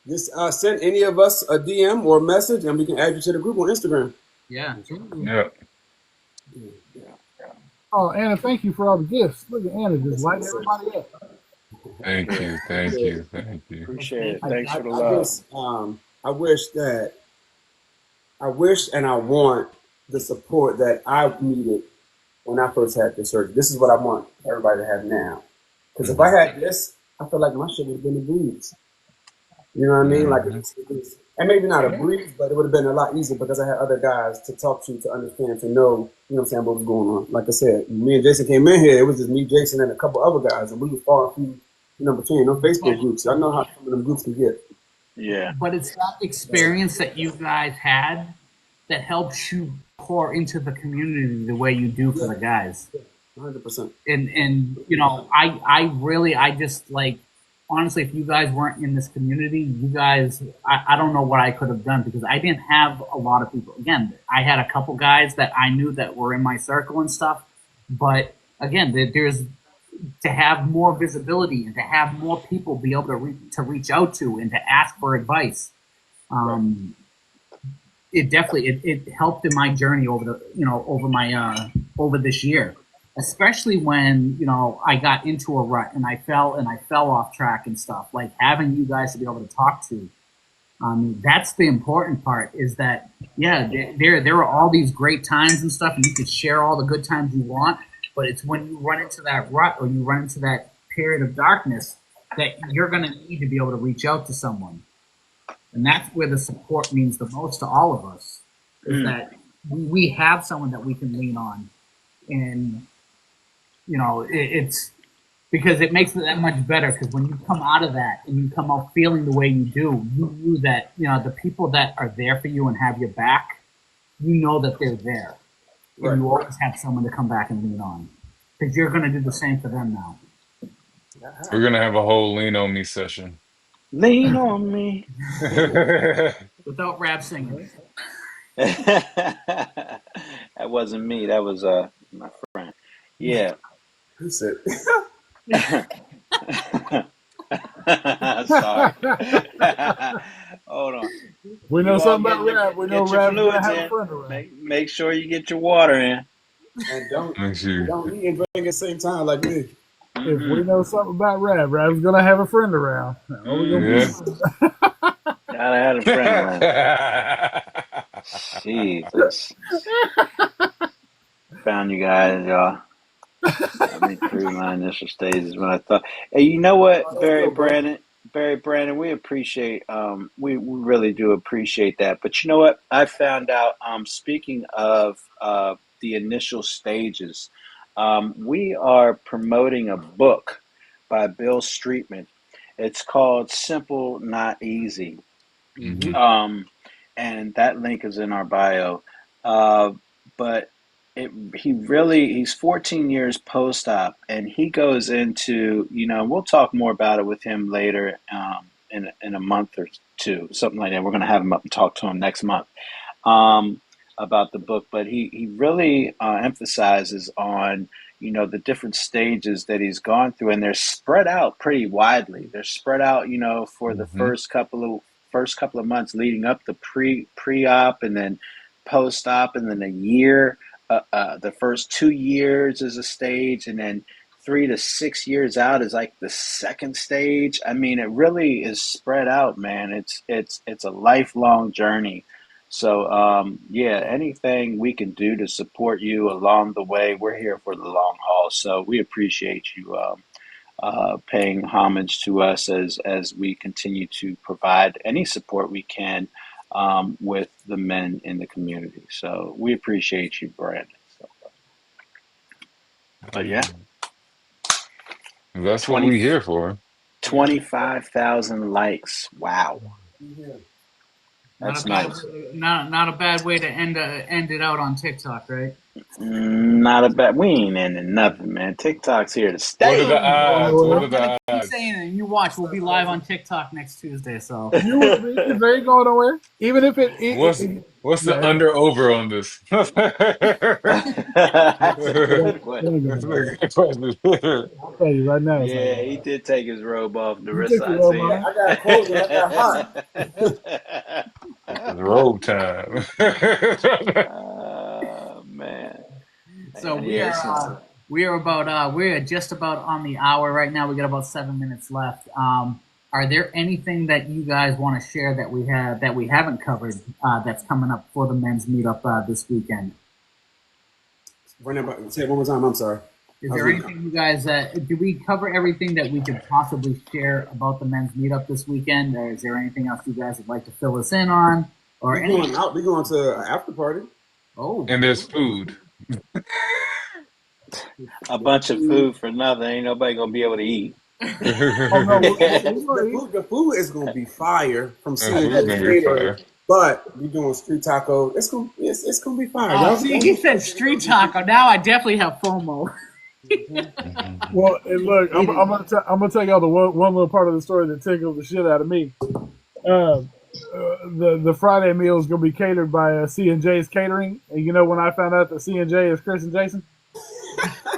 Just send any of us a DM or a message, and we can add you to the group on Instagram. Yeah. Yeah. Oh, Anna, thank you for all the gifts. Look at Anna just lighting everybody up. Thank you. Appreciate it. Thanks for the love. I wish and I want the support that I needed when I first had this surgery. This is what I want everybody to have now. Because if I had this, I feel like my shit would have been a breeze. You know what I mean? Like, and maybe not a breeze, but it would have been a lot easier because I had other guys to talk to understand, to know, what I'm saying, what was going on. Like I said, me and Jason came in here, it was just me, Jason, and a couple other guys, and we were far through, between those Facebook groups. I know how some of them groups can get. Yeah. But it's that experience that you guys had that helps you pour into the community the way you do for the guys. 100%. And I just like, honestly, if you guys weren't in this community, you guys, I don't know what I could have done because I didn't have a lot of people. Again, I had a couple guys that I knew that were in my circle and stuff. But again, there's to have more visibility and to have more people be able to reach out to and to ask for advice. It definitely it helped in my journey over this year, especially when I got into a rut and I fell off track and stuff. Like having you guys to be able to talk to, that's the important part. Is that there are all these great times and stuff, and you could share all the good times you want. But it's when you run into that rut or you run into that period of darkness that you're going to need to be able to reach out to someone. And that's where the support means the most to all of us, is that we have someone that we can lean on. And, it's because it makes it that much better, because when you come out of that and you come out feeling the way you do, you knew that, the people that are there for you and have your back, you know that they're there. Right. And you always have someone to come back and lean on, because you're going to do the same for them now. We're gonna have a whole lean on me session. Lean on me. Without rap singing. That wasn't me. That was my friend. Yeah. Who said? Sorry. Hold on. We know You all something about get your- rap. We know get your rap's gonna fluids have a in. friend around. Make sure you get your water in. And don't Make sure. eat and drink at the same time like me. If we know something about rap's gonna have a friend around. Oh, we gonna Gotta have a friend around. Jesus. Found you guys, y'all. I've been through my initial stages when I thought, hey, you know what, Barry Brandon, we appreciate, we really do appreciate that. But you know what, I found out, speaking of the initial stages, we are promoting a book by Bill Streetman. It's called Simple Not Easy. Mhm. And that link is in our bio. But he's 14 years post-op, and he goes into, we'll talk more about it with him later, in a month or two, something like that. We're going to have him up and talk to him next month, about the book. But he really emphasizes on, the different stages that he's gone through, and they're spread out pretty widely. They're spread out, for the Mhm. first couple of months leading up to pre-op, and then post-op, and then a year. The first 2 years is a stage, and then 3 to 6 years out is like the second stage. I mean, it really is spread out, man. It's a lifelong journey. So anything we can do to support you along the way, we're here for the long haul. So we appreciate you paying homage to us as we continue to provide any support we can, with the men in the community. So we appreciate you, Brandon. So, but yeah, That's what 20 we here for. 25,000 likes. Wow, Yeah. Not that's a bad, nice. not a bad way to end it out on TikTok, right? Not a bad. We ain't ending nothing, man. TikTok's here to What are stay. the odds? What are I'm gonna the keep odds? saying it, and you watch. We'll be live on TikTok next Tuesday. So You will be. They ain't going nowhere. Even if What's the yeah, under over on this? That's That's a it good ain't, question. it ain't a going nowhere. good question. I'll tell you right now, it's not Yeah, going he nowhere. did take his robe off. You took Narissa, the I robe see Yeah, it. off. I got cold and I got hot. It's robe time. Man. so Yeah, this is. we're just about on the hour right now. We got about 7 minutes left. Are there anything that you guys want to share that we haven't covered, that's coming up for the men's meetup this weekend? Say it one more time. I'm sorry. Is there anything you guys? Did we cover everything that we could possibly share about the men's meetup this weekend, or is there anything else you guys would like to fill us in on? Or We're going out. We're going to an after party. Oh, And there's food. A bunch of food for nothing. Ain't nobody gonna be able to eat. Oh no, The food is going to be fire from That seeing food's it gonna be later. fire. But we're doing street taco. It's gonna be fire. see, he said street taco. Now I definitely have FOMO. Mhm. Well, and look, I'm gonna tell y'all the one little part of the story that tickled the shit out of me. Uh, the Friday meal is gonna be catered by C&J's Catering, and you know when I found out that C&J is Chris and Jason,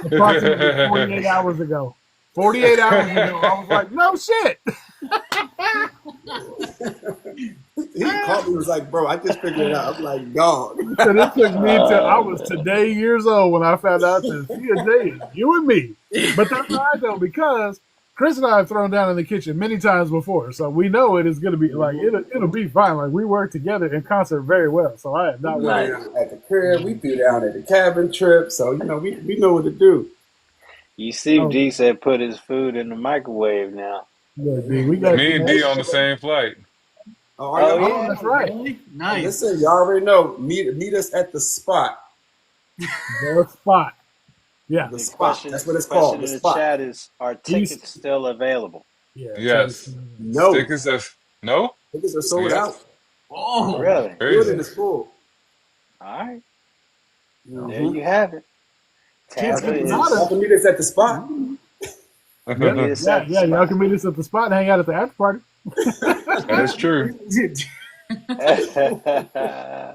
approximately 48 hours ago. 48 hours ago, I was like, no shit. He called me and was like, bro, I just figured it out. I'm like, dog. So it took me to I Oh was man. today years old when I found out that C&J is you and me. But that's all right though because Chris and I have thrown down in the kitchen many times before, so we know it is going to be like it'll be fine. Like we work together in concert very well, so I am We not threw worried. Nice. down at the crib. We threw down at the cabin trip. So, we know what to do. You see, Oh, D said put his food in the microwave now. look, dude, we got Me and D on the same flight. Oh, are Oh y'all? oh, yeah. that's Oh, right. really? Nice. Listen, y'all already know. Meet us at the spot. The spot. Yeah, The The spot. question That's what it's question called. The in the spot. chat is: are he's tickets still available? yeah. Yes. No. Stickers of no? Tickets are sold Yes. out. Oh, Really? Building Crazy. is full. All right. There Mm-hmm. you have it. Shit, Tampa even Y'all is. can meet us at the spot. Yep. Meet us Yeah, at the yeah. Y'all spot. can meet us at the spot and hang out at the after party. That's true.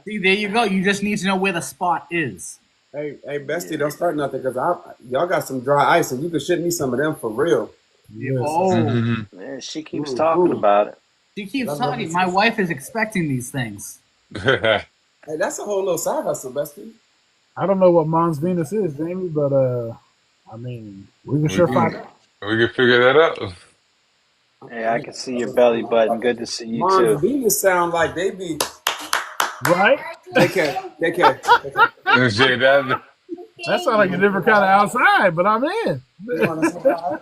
see, there you go. You just need to know where the spot is. Hey, Bestie, Yeah. don't start nothing because y'all got some dry ice and you can ship me some of them for real. Listen, Oh, Mhm. Man, she keeps talking Mm-hmm. about it. she I keeps love me talking. My some. wife is expecting these things. Hey, that's a whole little side hustle, Bestie. I don't know what Mons Venus is, Jamie, but I mean, we can we sure can find out. we can figure that out. Hey, I can see your belly button. Good to see you Mons too. Venus sound like they be Right? KK. Jay, that That sounds You like a want to different say kind of hi? outside, but I'm in. You want to say hi?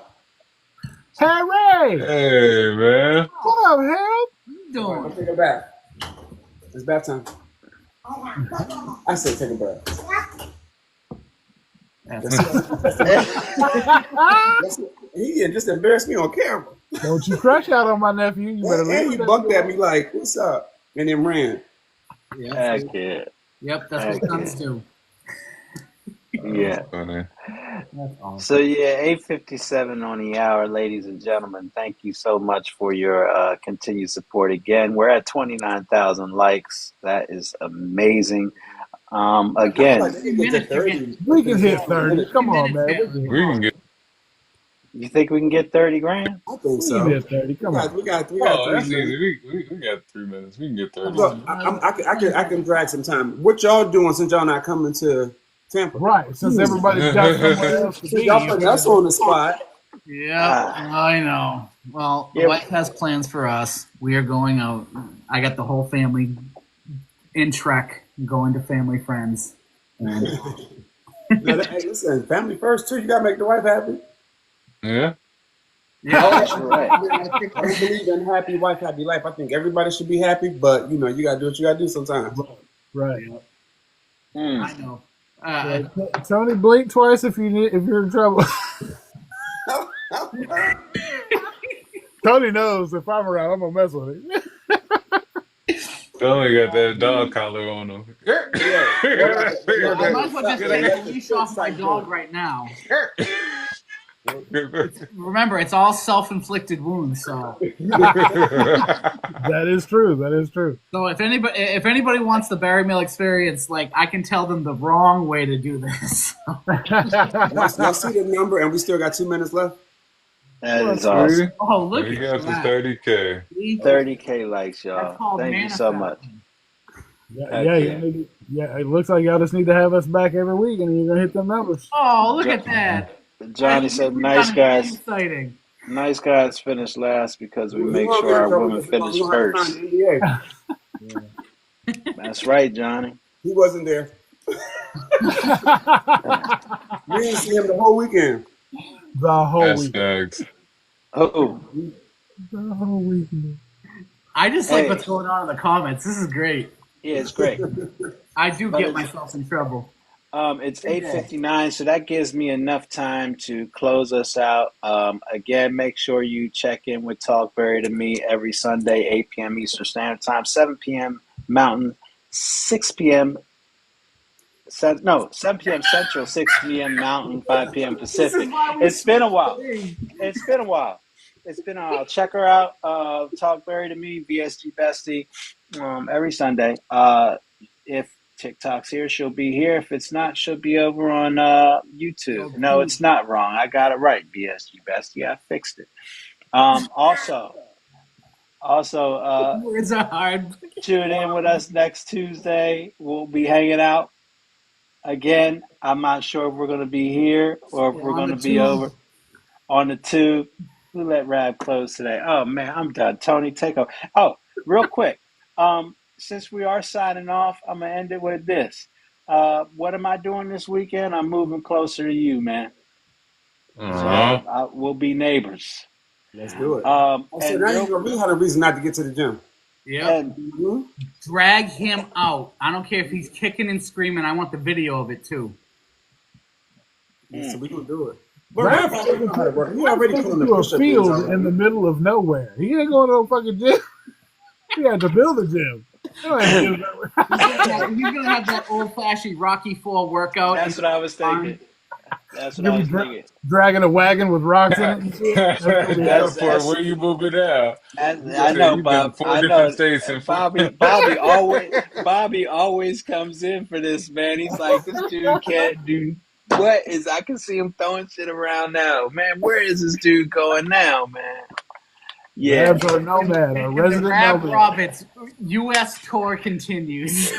Harry! hey man. What up, Harold? What are you All right, go doing? take a bath. It's bath time. I said take a bath. That's He just embarrassed me on camera. Don't you crash out on my nephew. You better leave And my he nephew bucked at me alone. like, what's up? And then ran. yep. Heck yeah. Yep, that's what Heck sons yeah. do. Yeah. Funny. That's So awesome. yeah, 8:57 on the hour, ladies and gentlemen. Thank you so much for your continued support. Again, we're at 29,000 likes. That is amazing. I feel like Again, they 3 can get to minutes, you're getting 30 We can within hit 15 30. minutes. 3 Come on, minutes, man. We Taylor. can hit, Come We can on. get you think we can get 30 grand? I think we can so. hit 30. We Come got on. we got we got oh, three that's minutes. easy. We got 3 minutes. We can get Come 30. Look, on. I can drag some time. What y'all doing since y'all not coming to Tampa? Right. Since everybody's got somewhere else to Since be, y'all you putting us figure, on the spot. Yep, Ah, I know. Well, the yeah, wife has plans for us. We are going out. I got the whole family in Trek, going to family friends. And No, hey, listen, family first too. You gotta make the wife happy. yeah. yeah, that's right. I don't believe in happy wife, happy life. I think everybody should be happy, but you gotta do what you gotta do sometimes. right. yep, Hmm. I know. Yeah, Tony, blink twice if you're in trouble. Tony knows if I'm around, I'm gonna mess with it. They only got that dog collar on them. Yeah, they got you know, look, I might they as well just they take the got the leash fence off my type dog joint. right now. Remember, it's all self-inflicted wounds. So, That is true. That is true. so if anybody wants the Barry Mill experience, like I can tell them the wrong way to do this. Y'all see the number, and we still got 2 minutes left. That Well, is See? awesome. Oh, look We got at to that! 30K. See? 30K likes, That's y'all. called Thank you so much. manifesting. yeah, Heck y'all yeah. need it looks like y'all just need to have us back every week, and you're gonna hit them numbers. Oh, look Jo- at that! Johnny said, We've done nice anything guys. exciting. Nice guys finish last because we He make won't sure get in our trouble women because we're finish gonna have to sign first. the NDA. That's right, Johnny. He wasn't there. We didn't see him the whole weekend. The whole That's week. facts. Oh, The whole weekend. I just like hey, what's going on in the comments. This is great. yeah, it's great. I do But get myself in trouble. it's 8:59, so that gives me enough time to close us out. Again, make sure you check in with Talkberry to me every Sunday, 8 p.m. Eastern Standard Time, 7 p.m. Mountain, 6 p.m. 7 p.m. Central, 6 p.m. Mountain, 5 p.m. This is Pacific. why we It's been a while. switched. It's been a while. It's been a while. Check her out. Talk Bari to me, VSG Bestie, every Sunday. If TikTok's here, she'll be here. If it's not, she'll be over on YouTube. No, it's not wrong. I got it right, VSG Bestie. I fixed it. Also, Words are hard. tune in with us next Tuesday. We'll be hanging out. Again, I'm not sure if we're going to be here or if we're going to be over on the tube. We let Rab close today. Oh, man, I'm done. Tony, take over. Oh, real quick. Since we are signing off, I'm going to end it with this. What am I doing this weekend? I'm moving closer to you, man. So we'll be neighbors. Let's do it. So now you really had a reason not to get to the gym. Yeah. Drag him out. I don't care if he's kicking and screaming. I want the video of it too. So we gonna do it. Raph already to a field in the middle of nowhere. He ain't going to no fucking gym. He had to build a gym. He's gonna have that old-fashioned Rocky IV workout. That's what I was thinking. That's what I was thinking. Dragging a wagon with rocks in it and shit. Where you moving out? I know, Bob. Four different states and Bobby always comes in for this, man. He's like, this dude can't do what is. I can see him throwing shit around now, man. Where is this dude going now, man? Yeah, Rabs are nomad, a resident Rab nomad. Roberts U.S. tour continues.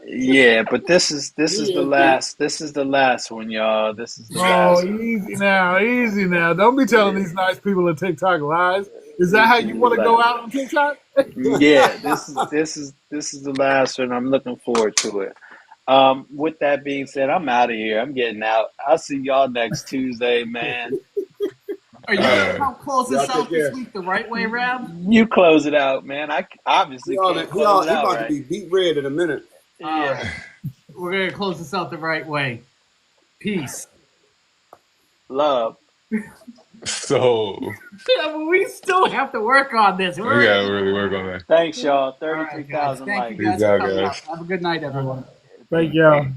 Yeah, but this is the last. This is the last one, y'all. This is the last. Easy now. Don't be telling these nice people on TikTok lies. Is that how you want to go out on TikTok? Yeah, this is the last one. I'm looking forward to it. With that being said, I'm out of here. I'm getting out. I'll see y'all next Tuesday, man. Are you going to close this out this week the right way, Rab? You close it out, man. I obviously can't close it out about right. to be beat red in a minute. Yeah. We're going to close this out the right way. Peace. Love. So Yeah, but we still have to work on this. we gotta really work on that. Thanks, y'all. All right, guys. 33,000 Thank likes. you guys Peace out, for coming guys. out. Have a good night, everyone. Thank y'all.